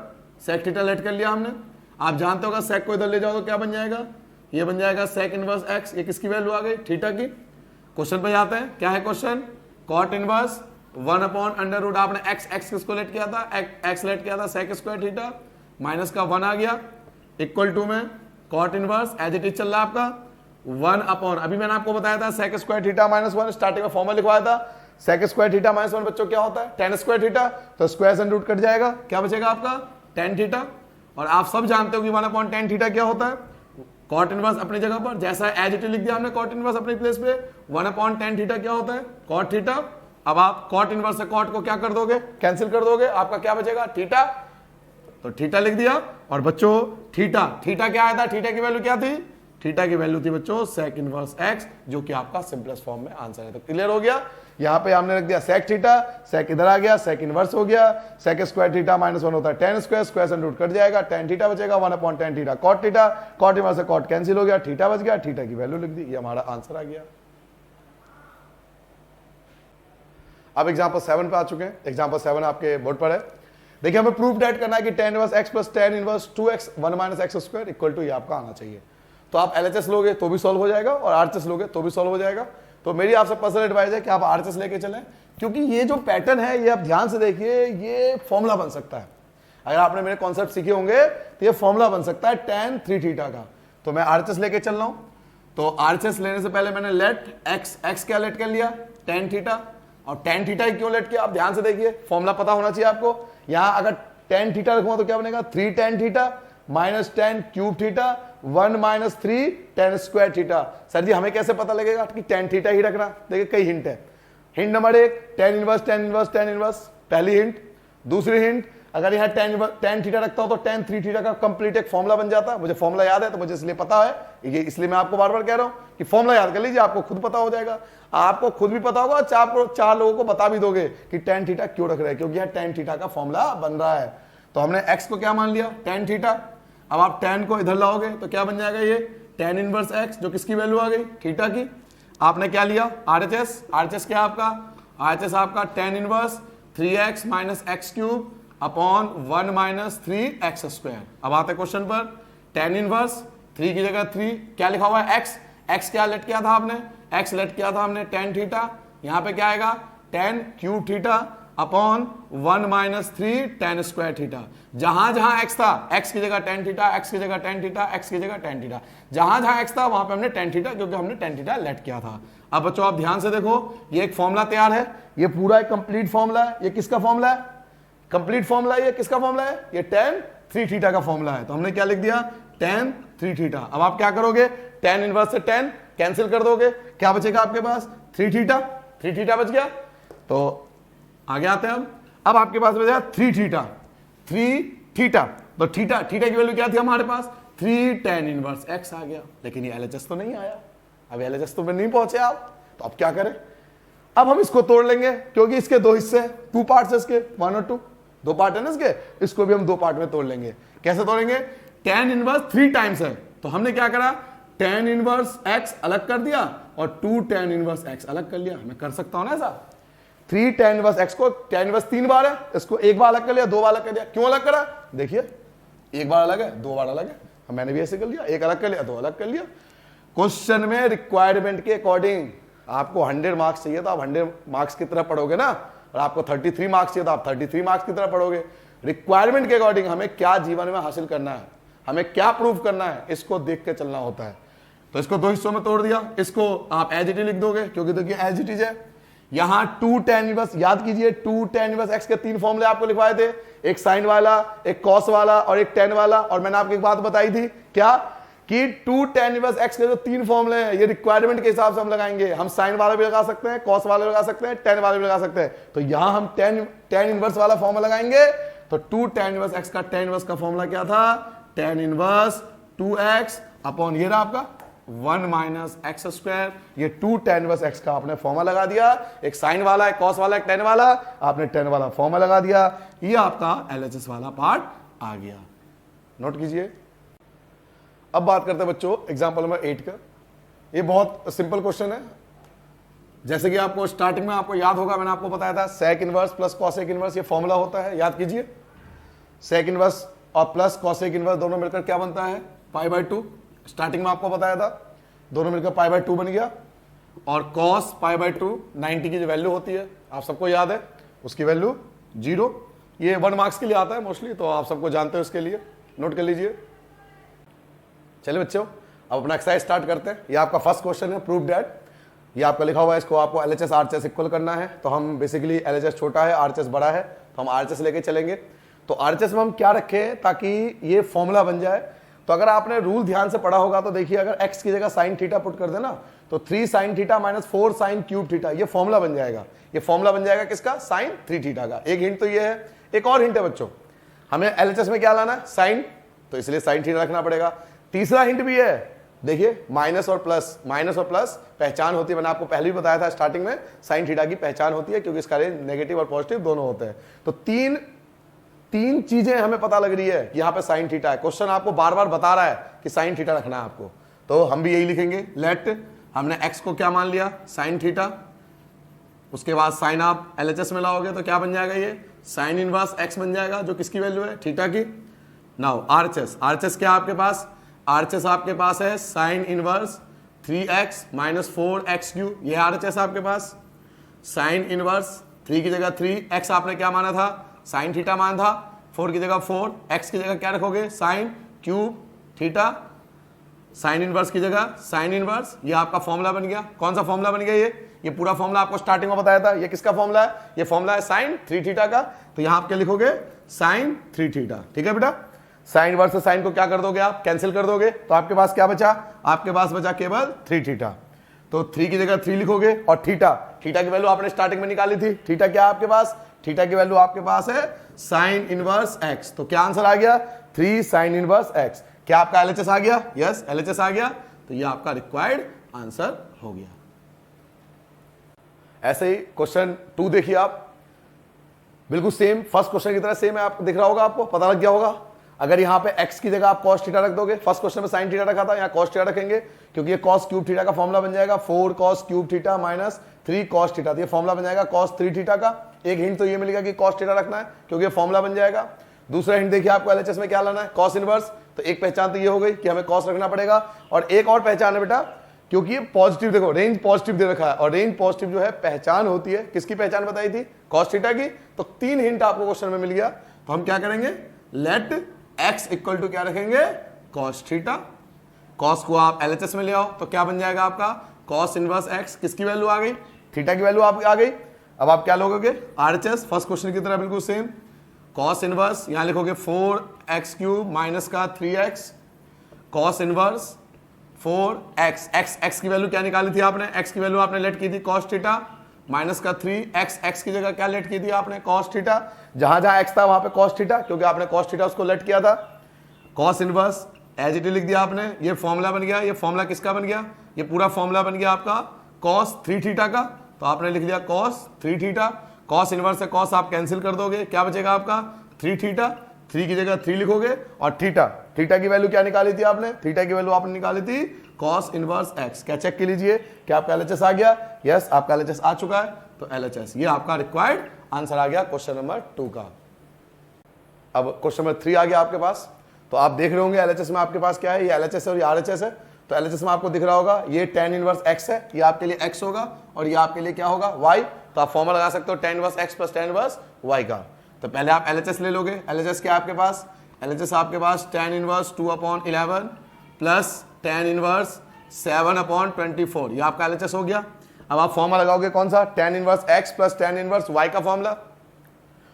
सेक थीटा लेट कर लिया हमने। आप जानते हो सेक को इधर ले जाओ तो क्या बन जाएगा, ये बन जाएगा सेक इनवर्स x। ये किसकी वैल्यू आ गई, थीटा की। क्वेश्चन पे जाते हैं, क्या है क्वेश्चन, कॉट इनवर्स 1/√, आपने x किसको लेट किया था, x लेट किया था सेक स्क्वायर थीटा, माइनस का 1 आ गया, इक्वल टू में cot inverse as it is चल रहा है आपका 1/, अभी मैंने आपको बताया था सेक स्क्वायर थीटा -1, स्टार्टिंग में फॉर्मूला लिखवाया था। सेक स्क्वायर थीटा -1 बच्चों क्या होता है, tan स्क्वायर थीटा, तो स्क्वायर से रूट कट जाएगा, क्या बचेगा आपका tan थीटा। और आप सब जानते हो कि 1/tan थीटा क्या होता है, कॉट इनवर्स अपनी जगह पर, जैसा एज इट इज लिख दिया हमने कॉट इनवर्स अपनी प्लेस पे, 1/tan थीटा क्या होता है, कॉट थीटा। अब आप कॉट इनवर्स से कॉट को क्या कर दोगे, कैंसिल कर दोगे, आपका क्या बचेगा, थीटा, तो थीटा लिख दिया। और बच्चों थीटा क्या आया था, थीटा की वैल्यू क्या थी, थीटा की वैल्यू थी बच्चों सेक इनवर्स x, जो कि आपका सिंपलेस्ट फॉर्म में आंसर है। तो क्लियर हो गया, यहां पे हमने रख दिया सेक थीटा, सेक इधर आ गया, सेक इनवर्स हो गया, सेक स्क्वायर थीटा -1 होता है tan स्क्वायर, स्क्वायर से रूट कट जाएगा, tan थीटा बचेगा 1/tan theta, cot theta, cot inverse से कॉट कैंसिल हो गया, थीटा बच गया, थीटा की वैल्यू लिख दी, ये हमारा आंसर आ गया। अब एग्जांपल 7 पे आ चुके हैं। एग्जांपल 7 आपके बोर्ड पर है। देखिए हमें प्रूफ डेट करना है कि tan inverse x plus tan inverse 2x 1 - x square equal to ये आपका आना चाहिए। तो आप LHS लोगे तो भी सॉल्व हो जाएगा और RHS लोगे तो भी सॉल्व हो जाएगा। तो मेरी आपसे पर्सनल एडवाइस है कि आप RHS लेके चलें, क्योंकि ये जो पैटर्न है ये आप ध्यान से देखिए, ये फॉर्मूला बन सकता है। अगर आपने मेरे कॉन्सेप्ट सीखे होंगे तो ये फॉर्मूला बन सकता है tan 3 थीटा का। तो मैं RHS लेके चल रहा हूं। तो RHS लेने से पहले मैंने लेट x क्या लेट कर लिया, tan थीटा। और tan थीटा क्यों लेट किया, आप ध्यान से देखिए, फॉर्मूला पता होना चाहिए आपको। यहां अगर tan थीटा रखूंगा तो क्या बनेगा, 3 tan theta minus tan cube theta 1 - 3 tan square theta. Sir ji हमें कैसे पता लगेगा कि tan थीटा ही रखना, देखिए कई हिंट है। Hint number 1 tan inverse tan inverse tan inverse, पहली हिंट। दूसरी हिंट, अगर यहाँ tan थीटा रखता हूं तो tan 3 थीटा का कंप्लीट एक फॉर्मूला बन जाता है। मुझे फॉर्मूला याद है तो मुझे इसलिए पता है, ये इसलिए मैं आपको बार बार कह रहा हूं कि फॉर्मूला याद कर लीजिए, आपको खुद पता हो जाएगा। आपको खुद भी पता होगा, चार लोगों को बता भी दोगे कि tan थीटा क्यों रख रहे हैं, क्योंकि यहाँ tan थीटा का फॉर्मूला बन रहा है। तो हमने x को क्या मान लिया, tan थीटा। अब आप tan को इधर लाओगे तो क्या बन जाएगा, ये tan इनवर्स x, जो किसकी वैल्यू आ गई, थीटा की। आपने क्या लिया, RHS क्या आपका, RHS आपका tan inverse 3x minus x cube upon 1 - 3x square. अब आते क्वेश्चन पर, tan इनवर्स 3 की जगह 3, क्या लिखा हुआ है x, x क्या लेट किया था आपने, x लेट किया था हमने tan थीटा, यहां पे क्या आएगा tan cube theta upon 1 minus 3 tan square theta. जहां जहां x था, x की जगह tan थीटा, x की जगह tan थीटा, x की जगह tan थीटा, जहां जहां x था वहां पे हमने tan थीटा, क्योंकि हमने tan थीटा लेट किया था। अब बच्चों आप ध्यान से देखो, ये एक फॉर्मूला तैयार है, ये पूरा एक कंप्लीट फॉर्मूला है। ये किसका फॉर्मूला है, कंप्लीट फॉर्मूला है। ये किसका फॉर्मूला है, ये tan 3 थीटा का फॉर्मूला है। तो हमने क्या लिख दिया, tan 3 थीटा। अब आप क्या करोगे, tan इनवर्स से tan कैंसिल कर दोगे, क्या बचेगा आपके पास 3 थीटा, 3 थीटा बच गया। तो आगे आते हैं अब आपके पास बचा 3 थीटा, 3 थीटा। तो थीटा, थीटा की वैल्यू क्या थी हमारे पास, 3 tan इनवर्स x आ गया। लेकिन ये LHS तो नहीं आया, अब LHS तो नहीं पहुंचे आप, तो अब क्या करें, अब हम इसको तोड़ लेंगे, क्योंकि इसके दो हिस्से हैं, 2 पार्ट्स है इसके, 1 और 2, 2 पार्ट है ना इसके, इसको भी हम 2 पार्ट में तोड़ लेंगे। कैसे तोड़ेंगे, tan इनवर्स 3 टाइम्स है, तो हमने क्या करा, tan इनवर्स x अलग कर दिया और 2 tan इनवर्स x अलग कर लिया। मैं कर सकता हूं ना ऐसा, 3 tan इनवर्स x को tan इनवर्स 3 बार है, इसको एक बार अलग कर लिया, 2 बार अलग कर दिया। क्यों अलग करा, देखिए एक बार अलग है, 2 बार अलग है, मैंने भी ऐसे कर लिया, एक अलग कर लिया, 2 अलग कर लिया। क्वेश्चन में रिक्वायरमेंट के अकॉर्डिंग आपको 100 मार्क्स चाहिए तो आप 100 मार्क्स की तरह पढ़ोगे ना, और आपको 33 मार्क्स चाहिए तो आप 33 मार्क्स की तरह पढ़ोगे। रिक्वायरमेंट के अकॉर्डिंग हमें क्या जीवन में हासिल करना है, हमें क्या प्रूव करना है, इसको देख के चलना होता है। तो इसको 2 हिस्सों में तोड़ दिया, इसको आप एज इट इज लिख दोगे, क्योंकि देखिए एज इट इज है। यहां 2 tan इनवर्स, याद कीजिए 2 tan इनवर्स x के 3 फॉर्मूले आपको लिखवाए थे, एक साइन वाला, एक कॉस वाला और एक tan वाला। और मैंने आपको एक बात बताई थी क्या, कि 2 tan इनवर्स x के जो 3 फॉर्मूले हैं ये रिक्वायरमेंट के हिसाब से हम लगाएंगे। हम साइन वाला भी लगा सकते हैं, कॉस वाला भी लगा सकते हैं, tan वाला भी लगा सकते हैं। तो यहां हम tan इनवर्स वाला फॉर्मूला लगाएंगे। तो 2 tan इनवर्स x का tan इनवर्स का फॉर्मूला क्या था, tan इनवर्स 2x अपॉन ये रहा आपका 1 माइनस एक्स स्क्वायर। ये 2 tan इनवर्स x का आपने फॉर्मूला लगा दिया, एक साइन वाला, एक कॉस वाला, एक tan वाला, आपने tan वाला फॉर्मूला लगा दिया। ये आपका LHS वाला पार्ट आ गया, नोट कीजिए। अब बात करते हैं बच्चों एग्जांपल नंबर 8 का। ये बहुत सिंपल क्वेश्चन है, जैसे कि आपको स्टार्टिंग में आपको याद होगा, मैंने आपको बताया था sec inverse plus cosec inverse ये फॉर्मूला होता है, याद कीजिए। सेक इनवर्स और प्लस कॉसेक इनवर्स दोनों मिलकर क्या बनता है, π/2। स्टार्टिंग में आपको बताया था, दोनों मिलकर π/2 बन गया। और cos π/2 90 की जो वैल्यू होती है आप सबको याद है, उसकी वैल्यू 0। ये 1 मार्क्स के लिए आता है मोस्टली, तो आप सबको जानते हो, इसके लिए नोट कर लीजिए। चलिए बच्चों अब अपना एक्सरसाइज स्टार्ट करते हैं। ये आपका फर्स्ट क्वेश्चन है, प्रूव दैट। ये आपका लिखा हुआ है, इसको आपको LHS RHS इक्वल करना है। तो हम बेसिकली LHS छोटा है, RHS बड़ा है, तो हम RHS लेके चलेंगे। तो RHS में हम क्या रखें ताकि ये फॉर्मूला बन जाए। तो अगर आपने रूल ध्यान से पढ़ा होगा तो देखिए, अगर x की जगह साइन थीटा पुट कर देना तो 3 sin theta minus 4 sin cube theta, ये फॉर्मूला बन जाएगा। ये फॉर्मूला बन जाएगा किसका, sin 3 थीटा का। एक हिंट तो ये है। एक और हिंट है बच्चों, हमें LHS में क्या लाना है, साइन, तो इसलिए sin थीटा रखना पड़ेगा। तीसरा हिंट भी है, देखिए माइनस और प्लस, माइनस और प्लस पहचान होती है। मैंने आपको पहले भी बताया था स्टार्टिंग में, साइन थीटा की पहचान होती है, क्योंकि इसका रेंज नेगेटिव और पॉजिटिव दोनों होते हैं। तो तीन चीजें हमें पता लग रही है कि यहाँ पे साइन थीटा है। क्वेश्चन आपको बार बार बता रहा है कि साइन थीटा रखना है आपको, तो हम भी यही लिखेंगे। लेट, हमने x को क्या मान लिया, साइन थीटा। उसके बाद साइन आप LHS में लाओगे तो क्या बन जाएगा, ये साइन इनवर्स x बन जाएगा, जो किसकी वैल्यू है, थीटा की। नाउ RHS क्या आपके पास, RHS आपके पास है sine inverse 3x minus 4x3, ये RHS आपके पास। साइन इनवर्स 3 की जगह 3, x आपने क्या माना था, साइन थीटा माना था, 4 की जगह 4, x की जगह क्या रखोगे, sine cube theta, sine inverse की जगह साइन इनवर्स। ये आपका फॉर्मूला बन गया। कौन सा फॉर्मूला बन गया, ये पूरा फॉर्मूला आपको स्टार्टिंग में बताया था। ये किसका फॉर्मूला है, ये फॉर्मूला है साइन 3 थीटा का। तो यहां आप क्या लिखोगे, साइन 3 थीटा। ठीक है बेटा, साइन इनवर्स से साइन को क्या कर दोगे आप, कैंसिल कर दोगे, तो आपके पास क्या बचा, आपके पास बचा केवल 3 थीटा। तो 3 की जगह 3 लिखोगे, और थीटा की वैल्यू आपने स्टार्टिंग में निकाली थी। थीटा क्या आपके पास, थीटा की वैल्यू आपके पास है साइन इनवर्स x। तो क्या आंसर आ गया, 3 साइन इनवर्स x। क्या आपका LHS आ गया, यस LHS आ गया। तो ये आपका रिक्वायर्ड आंसर हो गया। ऐसे ही क्वेश्चन 2 देखिए आप, बिल्कुल सेम फर्स्ट क्वेश्चन की तरह सेम है, आपको दिख रहा होगा, आपको पता लग गया होगा। अगर यहाँ पे x की जगह आप cos थीटा रख दोगे, फर्स्ट क्वेश्चन में साइन थीटा रखा था, यहाँ cos थीटा रखेंगे, क्योंकि ये cos क्यूब थीटा का फॉर्मूला बन जाएगा, 4 cos cube theta minus 3 cos theta. तो ये फॉर्मूला बन जाएगा cos 3 थीटा का। एक हिंट तो ये मिलेगा कि cos थीटा रखना है, क्योंकि ये फॉर्मूला बन जाएगा। दूसरा हिंट देखिए, आपको LHS में क्या लाना है, cos इनवर्स तो एक पहचान तो ये हो गई कि हमें कॉस रखना पड़ेगा, और एक और पहचान है बेटा, क्योंकि ये पॉजिटिव, देखो रेंज पॉजिटिव दे रखा है, और रेंज पॉजिटिव जो है पहचान होती है, किसकी पहचान बताई थी? कॉस थीटा की। तो 3 हिंट आपको क्वेश्चन में मिल गया। तो हम क्या करेंगे, लेट x इक्वल टू क्या रखेंगे, कॉस थीटा। कॉस को आप LHS में ले आओ तो क्या बन जाएगा आपका, कॉस इनवर्स x, किसकी वैल्यू आ गई, थीटा की वैल्यू आ गई। अब आप क्या लोगे, RHS, फर्स्ट क्वेश्चन की तरह बिल्कुल सेम, कॉस इनवर्स यहां लिखोगे 4x³ माइनस का 3x, cos inverse 4x, x की वैल्यू क्या निकाली थी आपने, x की वैल्यू आपने लेट की थी कॉस थीटा, माइनस का 3x, x की जगह क्या लेट की थी आपने, कॉस थीटा, जहां जहां x था वहां पे कॉस थीटा, क्योंकि आपने कॉस थीटा उसको लेट किया था। Cos inverse as it is लिख दिया आपने, ये फॉर्मूला बन गया, ये फॉर्मूला किसका बन गया, ये पूरा फॉर्मूला बन गया आपका कॉस 3 थीटा का, तो आपने लिख दिया कॉस 3 थीटा। कॉस इनवर्स से कॉस आप कैंसिल कर दोगे, क्या बचेगा आपका 3 थीटा, 3 की जगह 3 लिखोगे, और थीटा, थीटा की वैल्यू क्या निकाली थी आपने, थीटा की वैल्यू आपने निकाली थी कॉस इनवर्स x। क्या चेक कर लीजिए, क्या आपका LHS आ गया, यस आपका LHS आ चुका है, तो LHS ये आपका रिक्वायर्ड आंसर आ गया क्वेश्चन नंबर 2 का। अब क्वेश्चन नंबर 3 आ गया आपके पास। तो आप देख रहे होंगे LHS में आपके पास क्या है, ये LHS है और ये RHS है। तो LHS में आपको दिख रहा होगा ये tan इनवर्स x है, ये आपके लिए x होगा, और ये आपके लिए क्या होगा, y। तो आप फॉर्मूला लगा सकते हो tan inverse x plus tan inverse y का। तो पहले आप LHS ले लोगे, LHS क्या आपके पास, LHS आपके पास tan inverse 2/11 plus tan inverse 7/24, ये आपका LHS हो गया। अब आप फॉर्मूला लगाओगे कौन सा, tan inverse x plus tan inverse y का फॉर्मूला।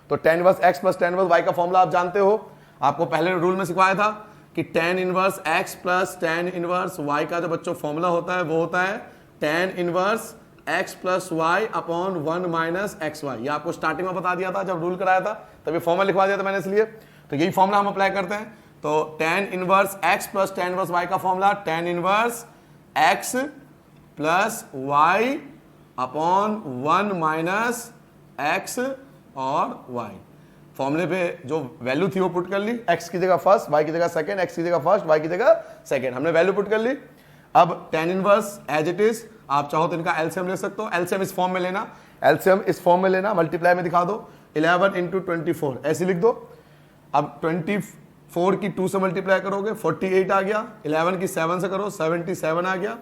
तो tan inverse x plus tan inverse y का फॉर्मूला आप जानते हो, आपको पहले रूल में सिखाया था कि tan inverse x plus tan inverse y का जो बच्चों फॉर्मूला होता है वो होता है tan inverse x plus y upon 1 minus x y. ये आपको स्टार्टिंग में बता दिया था जब रूल कराया था, तब ये फॉर्मूला लिखवा दिया था मैंने, इसलिए तो यही फॉर्मूला हम अप्लाई करते हैं। तो tan inverse x plus tan inverse y का formula tan inverse x plus y upon 1 minus x और y। फॉर्मूले पे जो वैल्यू थी वो पुट कर ली, x की जगह फर्स्ट, y की जगह सेकंड, x की जगह फर्स्ट, y की जगह सेकंड, हमने वैल्यू पुट कर ली। अब tan inverse as it is, आप चाहो तो इनका एलसीएम ले सकते हो, एलसीएम इस फॉर्म में लेना, एलसीएम इस फॉर्म में लेना, मल्टीप्लाई में दिखा दो, 11 इंटू 24 ऐसे लिख दो। अब 24 की 2 से मल्टीप्लाई करोगे 48 आ गया, 11 की 7 से करो 77 आ गया।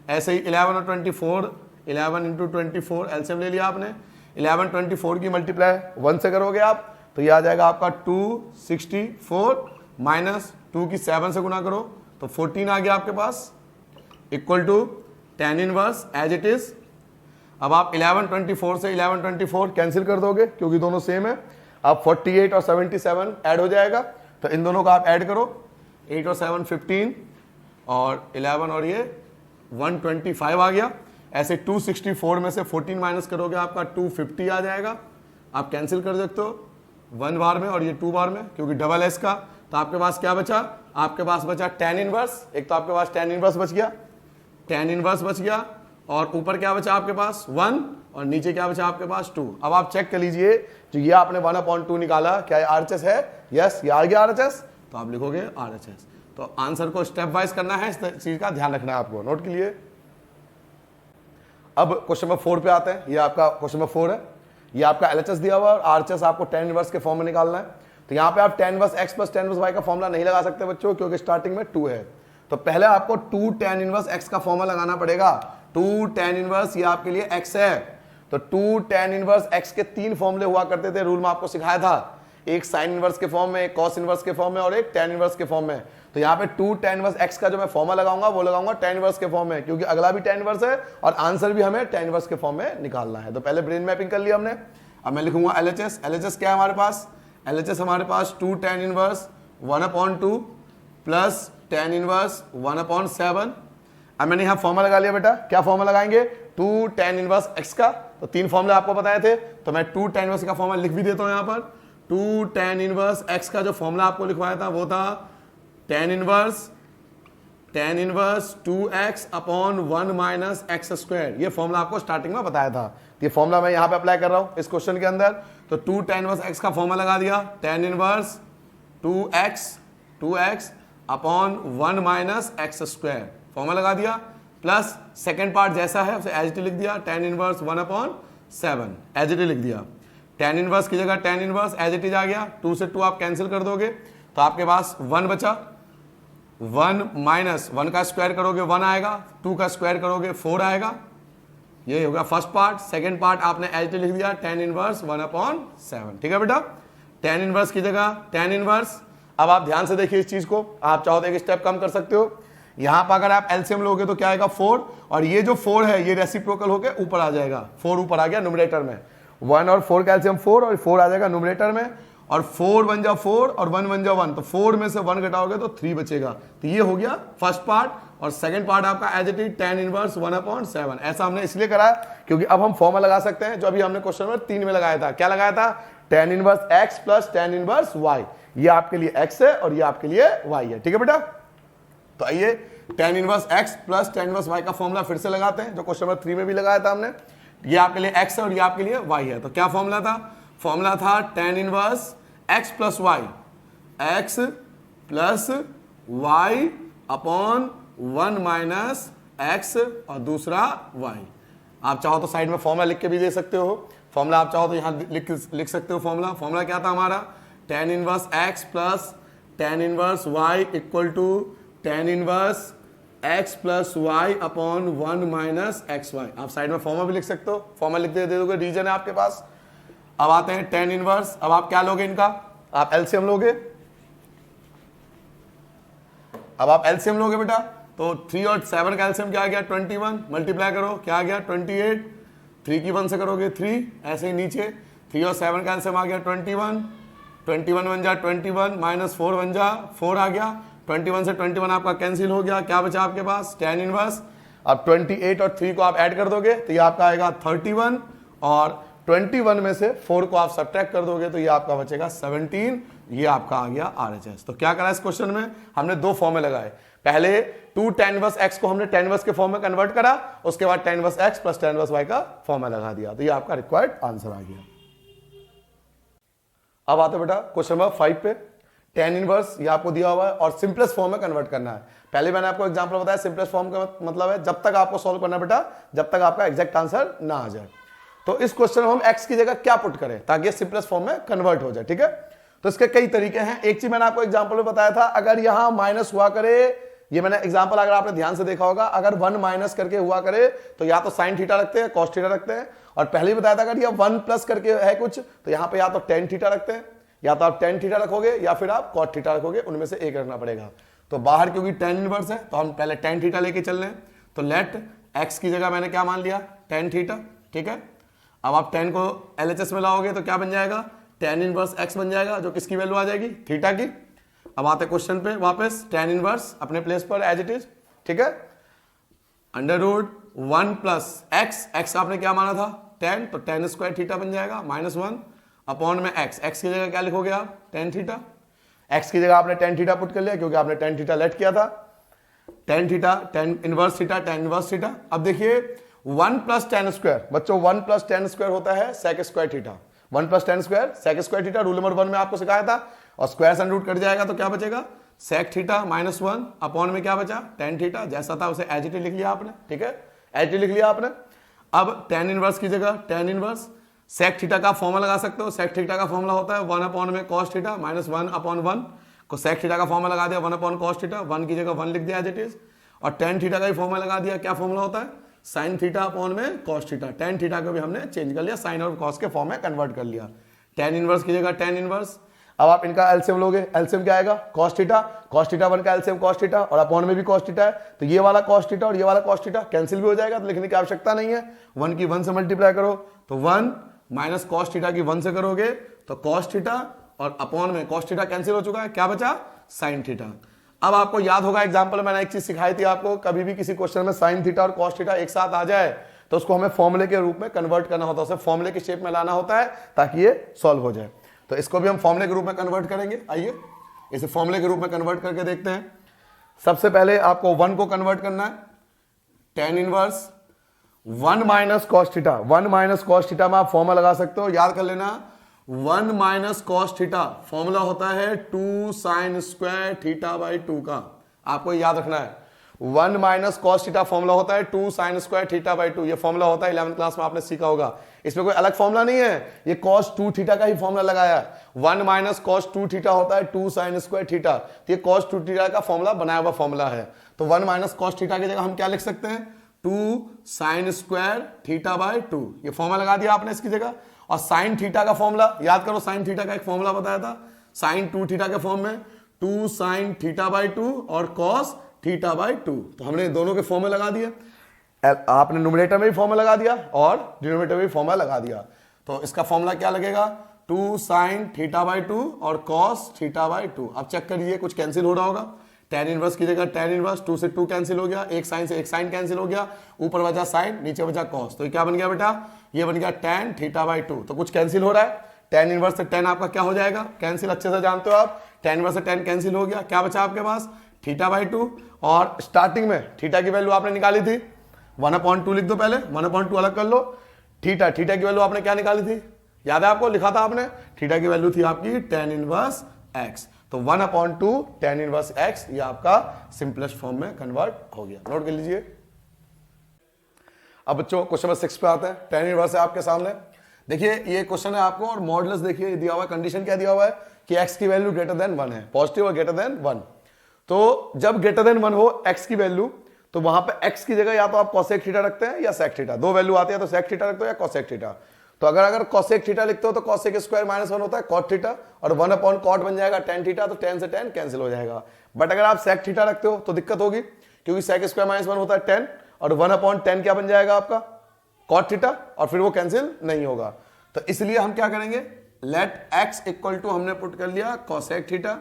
ऐसे ही 11 और 24, 11 इंटू 24 एलसीएम ले लिया आपने, 11 24 की मल्टीप्लाई 1 से करोगे आप तो ये आ जाएगा आपका 264 माइनस 2 की 7 से गुना करो तो 14 आ गया आपके पास, equal to tan inverse as it is. अब आप 11 24 से 11 24 कैंसिल कर दोगे क्योंकि दोनों सेम है। अब 48 और 77 ऐड हो जाएगा, तो इन दोनों का आप ऐड करो, 8 और 7 15 और 11 और ये 125 आ गया। ऐसे 264 में से 14 माइनस करोगे आपका 250 आ जाएगा। आप कैंसिल कर सकते हो 1 बार में और ये 2 बार में क्योंकि डबल एस का। तो आपके पास क्या बचा, आपके पास बचा tan इनवर्स, एक तो आपके पास tan इनवर्स बच गया, tan इनवर्स बच गया, और ऊपर क्या बचा आपके पास 1 और नीचे क्या बचा आपके पास 2। अब आप चेक कर लीजिए जो ये आपने 1/2 निकाला क्या RHS है, यस ये आ गया RHS, तो आप लिखोगे RHS। तो आंसर को स्टेप वाइज करना है, इस चीज का ध्यान रखना है आपको, नोट के लिए। अब क्वेश्चन नंबर 4 पे आते हैं, ये आपका क्वेश्चन नंबर 4 है, ये आपका LHS दिया हुआ है और RHS आपको tan इनवर्स के फॉर्म में निकालना है। तो यहाँ पे आप tan inverse x plus tan inverse y का फॉर्मूला नहीं लगा सकते बच्चों क्योंकि स्टार्टिंग में 2 है। तो पहले आपको 2 tan इनवर्स x का फॉर्मूला लगाना पड़ेगा। 2 tan इनवर्स ये आपके लिए x है, तो 2 tan इनवर्स x के 3 फॉर्मूले हुआ करते थे, रूल में आपको सिखाया था, एक साइन इनवर्स के फॉर्म में, एक कॉस इनवर्स के फॉर्म में और एक tan इनवर्स के फॉर्म में। तो यहाँ पे 2 tan इनवर्स x का जो मैं फॉर्मूला लगाऊंगा वो लगाऊंगा tan इनवर्स के फॉर्म में, क्योंकि अगला भी tan इनवर्स है और आंसर भी हमें tan इनवर्स के फॉर्म में निकालना है। तो पहले ब्रेन मैपिंग कर लिया हमने। अब मैं लिखूंगा LHS। LHS क्या है हमारे पास, LHS हमारे पास 2 tan inverse 1/2 plus tan inverse 1/7। अब मैंने यहाँ फॉर्मूला लगा लिया बेटा, क्या फॉर्मूला लगाएंगे 2 tan इनवर्स x का, तो 3 फॉर्मूले आपको बताए थे, तो मैं 2 tan इनवर्स का फॉर्मूला लिख भी देता हूँ यहाँ पर। 2 tan इनवर्स x का जो फॉर्मूला आपको लिखवाया था वो था tan inverse 2x upon 1 minus x square. ये फॉर्मूला आपको स्टार्टिंग में बताया था, ये फॉर्मूला मैं यहाँ पे अप्लाई कर रहा हूँ इस क्वेश्चन के अंदर। तो 2 tan इनवर्स x का फॉर्मूला लगा दिया, tan inverse 2x upon 1 minus x square formula लगा दिया, प्लस सेकेंड पार्ट जैसा है उसे एज इट लिख दिया, tan इनवर्स 1/7 एज इट लिख दिया। tan इनवर्स की जगह tan inverse as it is आ गया, 2 से 2 आप कैंसिल कर दोगे तो आपके पास 1 बचा, 1 माइनस 1 का स्क्वायर करोगे 1 आएगा, 2 का स्क्वायर करोगे 4 आएगा। ये होगा फर्स्ट पार्ट। सेकंड पार्ट आपने एज लिख दिया tan इनवर्स 1/7। ठीक है बेटा, tan इनवर्स की जगह tan इनवर्स। अब आप ध्यान से देखिए इस चीज को, आप चाहो तो एक स्टेप कम कर सकते हो। यहां पर अगर आप एलसीएम लोगे तो क्या आएगा 4, और ये जो 4 है ये रेसिप्रोकल होकर ऊपर आ जाएगा, 4 ऊपर आ गया न्यूमरेटर में, 1 और 4 का एलसीएम 4 और 4 आ जाएगा न्यूमरेटर में, और 4 बन जा 4 और 1 बन जा 1, तो 4 में से 1 घटाओगे तो 3 बचेगा। तो ये हो गया फर्स्ट पार्ट, और सेकंड पार्ट आपका as it is tan inverse 1/7। ऐसा हमने इसलिए करा क्योंकि अब हम फॉर्मूला लगा सकते हैं जो अभी हमने क्वेश्चन नंबर 3 में लगाया था। क्या लगाया था? tan inverse x plus tan inverse y। ये आपके लिए x है और ये आपके लिए y है। ठीक है बेटा, तो आइए tan inverse x plus tan inverse y का फॉर्मूला फिर से लगाते हैं जो क्वेश्चन नंबर 3 में भी लगाया था हमने। ये आपके लिए x है और ये आपके लिए y है। तो क्या फॉर्मूला था? फॉर्मूला था tan inverse x plus y, x plus y upon 1 minus x और दूसरा y। आप चाहो तो साइड में फॉर्मूला लिख के भी दे सकते हो, फॉर्मूला आप चाहो तो यहाँ लिख सकते हो। फॉर्मूला क्या था हमारा? tan inverse x plus tan inverse y equal to tan inverse x plus y upon 1 minus xy। आप साइड में फॉर्मूला भी लिख सकते हो, फॉर्मूला लिख दे दोगे, रीजन है आपके पास। अब आते हैं tan इनवर्स। अब आप क्या लोगे इनका? आप एलसीएम लोगे। अब आप एलसीएम लोगे बेटा, तो 3 और 7 का एलसीएम क्या आ गया? 21। मल्टीप्लाई करो, क्या आ गया? 28। 3 की 1 से करोगे 3, ऐसे ही नीचे 3 और 7 का एलसीएम आ गया 21। 21 बन जा 21 माइनस 4 बन जा 4 आ गया। 21 से 21 आपका कैंसिल हो गया, क्या बचा आपके पास? tan inverse. अब 28 और 3 को आप ऐड कर दोगे तो ये आपका आएगा 31, और 21 में से 4 को आप सब्ट्रैक्ट कर दोगे तो ये आपका बचेगा 17। ये आपका आ गया RHS। तो क्या करा इस क्वेश्चन में? हमने दो फॉर्मे लगाए। पहले 2 tan इनवर्स x को हमने tan इनवर्स के फॉर्म में कन्वर्ट करा, उसके बाद tan inverse x plus tan inverse y का फॉर्म में लगा दिया, तो ये आपका रिक्वायर्ड आंसर आ गया। अब आते बेटा क्वेश्चन नंबर 5 पे। tan इनवर्स ये आपको दिया हुआ है और सिंपलेस्ट फॉर्म में कन्वर्ट करना है। पहले मैंने आपको एग्जांपल बताया, सिंपलेस्ट फॉर्म का मतलब है जब तक आपको सॉल्व करना बेटा, जब तक आपका एग्जैक्ट आंसर ना आ जाए। तो इस क्वेश्चन में हम x की जगह क्या पुट करें ताकि ये सिंपलेस्ट फॉर्म में कन्वर्ट हो जाए। ठीक है, तो इसके कई तरीके हैं। एक चीज मैंने आपको एग्जांपल में बताया था, अगर यहां माइनस हुआ करे, ये मैंने एग्जांपल अगर आपने ध्यान से देखा होगा, अगर 1 माइनस करके हुआ करे तो या तो साइन थीटा रखते हैं, कॉस थीटा रखते हैं, और पहले ही बताया था अगर ये 1 प्लस करके है कुछ तो यहां पे या तो टेन थीटा रखते हैं, या तो आप टेन थीटा रखोगे या फिर आप कॉट थीटा रखोगे, उनमें से एक रखना पड़ेगा। तो बाहर क्योंकि tan इनवर्स है तो हम पहले tan थीटा लेके चल रहे हैं, तो लेट x की जगह मैंने क्या मान लिया? tan theta. ठीक है, अब आप tan को LHS में लाओगे तो क्या बन जाएगा? tan इनवर्स x बन जाएगा, जो किसकी वैल्यू आ जाएगी? थीटा की। अब आते क्वेश्चन पे वापस, tan इनवर्स अपने प्लेस पर एज इट इज। ठीक है, अंडर रूट 1 प्लस x आपने क्या माना था? tan, तो tan स्क्वायर थीटा बन जाएगा माइनस 1 अपॉन में x की जगह क्या लिखोगे आप? tan theta. x की जगह आपने tan थीटा पुट कर लिया क्योंकि आपने tan थीटा लेट किया था। tan theta, tan inverse theta, tan inverse theta. अब देखिए 1 प्लस tan स्क्वायर, बच्चों 1 प्लस tan स्क्वायर होता है sec square theta. 1 plus tan square sec square theta, rule number 1 में आपको सिखाया था, और स्क्वायर से रूट कट जाएगा तो क्या बचेगा? sec थीटा माइनस 1 अपॉन में क्या बचा? tan थीटा, जैसा था उसे एज इट इज लिख लिया आपने। ठीक है, एज इट इज लिख लिया आपने। अब tan इनवर्स की जगह tan इनवर्स sec थीटा का फॉर्मूला लगा सकते हो। sec थीटा का फॉर्मूला होता है 1 अपॉन में cos थीटा माइनस 1 अपॉन 1 को sec थीटा का फॉर्मूला लगा दिया 1 अपॉन cos थीटा, 1 की जगह 1 लिख दिया एज इट इज, और tan थीटा का ही फॉर्मूला लगा दिया। क्या फॉर्मूला होता है? sin थीटा अपॉन में cos थीटा। tan थीटा को भी हमने चेंज कर लिया, sin और cos के फॉर्म में कन्वर्ट कर लिया। tan इनवर्स की जगह tan इनवर्स। अब आप इनका एलसीएम लोगे, एलसीएम क्या आएगा? cos theta. cos थीटा 1 का एलसीएम cos थीटा, और अपॉन में भी cos थीटा है, तो ये वाला cos थीटा और ये वाला cos थीटा कैंसिल भी हो जाएगा, तो लिखने की आवश्यकता नहीं है। 1 की 1 से मल्टीप्लाई करो तो 1 माइनस cos थीटा की 1 से करोगे तो cos थीटा, और अपॉन में cos थीटा कैंसिल हो चुका है, क्या बचा? sin theta. अब आपको याद होगा एग्जांपल मैंने एक चीज सिखाई थी आपको, कभी भी किसी क्वेश्चन में sin थीटा और cos थीटा एक साथ आ जाए तो उसको हमें फॉर्मूले के रूप में कन्वर्ट करना होता है, उसे फॉर्मूले की शेप में लाना होता है ताकि ये सॉल्व हो जाए। तो इसको भी हम फॉर्मूले के रूप में कन्वर्ट करेंगे। आइए इसे फॉर्मूले के रूप में कन्वर्ट करके देखते हैं। सबसे पहले आपको 1 को कन्वर्ट करना है, tan inverse 1 minus cos theta. 1 minus cos theta में आप फॉर्मूला लगा सकते हो, याद कर लेना 1 माइनस cos थीटा फॉर्मूला होता है 2 sin स्क्वायर थीटा बाई 2 का, आपको याद रखना है। 1 माइनस कॉस थीटा फॉर्मूला होता है 2 साइन स्क्वायर थीटा बाई 2, ये फॉर्मूला होता है 11th क्लास में आपने सीखा होगा। इसमें कोई अलग फॉर्मूला नहीं है, ये कॉस 2 थीटा का ही फॉर्मूला लगाया है। 1 माइनस कॉस 2 थीटा होता है 2 साइन स्क्वायर थीटा, तो ये कॉस 2 थीटा का फॉर्मूला बनाया हुआ फॉर्मूला है। तो 1 माइनस कॉस थीटा की जगह हम क्या लिख सकते हैं, 2 साइन स्क्वायर थीटा बाई 2, ये फॉर्मूला लगा दिया आपने इसकी जगह। और साइन थीटा का फॉर्मूला याद करो, साइन थीटा का एक फॉर्मूला बताया था साइन 2 थीटा के फॉर्म में, 2 साइन थीटा बाई 2 और कॉस थीटा बाई 2। तो हमने दोनों के फॉर्मूले लगा दिए, आपने न्यूमरेटर में भी फॉर्मूला लगा दिया और डिनोमिनेटर में भी फॉर्मूला लगा दिया। तो इसका फॉर्मूला क्या लगेगा, 2 साइन थीटा बाई 2 और कॉस थीटा बाई 2। अब चेक करिए कुछ कैंसिल हो रहा होगा, tan इनवर्स की जगह tan इनवर्स, 2 से 2 कैंसिल हो गया, एक साइन से एक साइन कैंसिल हो गया, ऊपर बचा साइन नीचे बचा कॉस, तो ये क्या बन गया बेटा, ये बन गया tan थीटा बाई 2। तो कुछ कैंसिल हो रहा है, tan इनवर्स से tan आपका क्या हो जाएगा, कैंसिल, अच्छे से जानते हो आप, tan इनवर्स से tan कैंसिल हो गया, क्या बचा आपके पास थीटा बाई 2। और स्टार्टिंग में थीटा की वैल्यू आपने निकाली थी 1/2 लिख दो, पहले 1/2 अलग कर लो। थीटा की वैल्यू आपने क्या निकाली थी, याद है आपको, लिखा था आपने, थीटा की वैल्यू थी आपकी tan इनवर्स x, तो 1/2 tan इनवर्स x, ये आपका सिंपलेस्ट फॉर्म में कन्वर्ट हो गया। नोट कर लीजिए। अब बच्चों क्वेश्चन नंबर 6 पे आते हैं। tan इनवर्स है आपके सामने, देखिए ये क्वेश्चन है आपको, और मॉडुलस देखिए दिया हुआ है, कंडीशन क्या दिया हुआ है कि x की वैल्यू ग्रेटर देन 1 है, पॉजिटिव और ग्रेटर देन 1। तो जब ग्रेटर देन 1 हो x की वैल्यू, तो वहां पे x की जगह या तो आप cosec थीटा रखते हैं या sec थीटा, दो वैल्यू आती है तो sec थीटा रखते हो या cosec थीटा। तो अगर cosec थीटा लिखते हो तो cosec स्क्वायर -1 होता है cot थीटा, और 1/cot बन जाएगा tan थीटा, तो tan से tan कैंसिल हो जाएगा। बट अगर आप sec थीटा रखते हो तो दिक्कत होगी, क्योंकि sec स्क्वायर -1 होता है tan, और 1/tan क्या बन जाएगा आपका cot थीटा, और फिर वो कैंसिल नहीं होगा। तो इसलिए हम क्या करेंगे, लेट x इक्वल टू हमने पुट कर लिया cosec थीटा,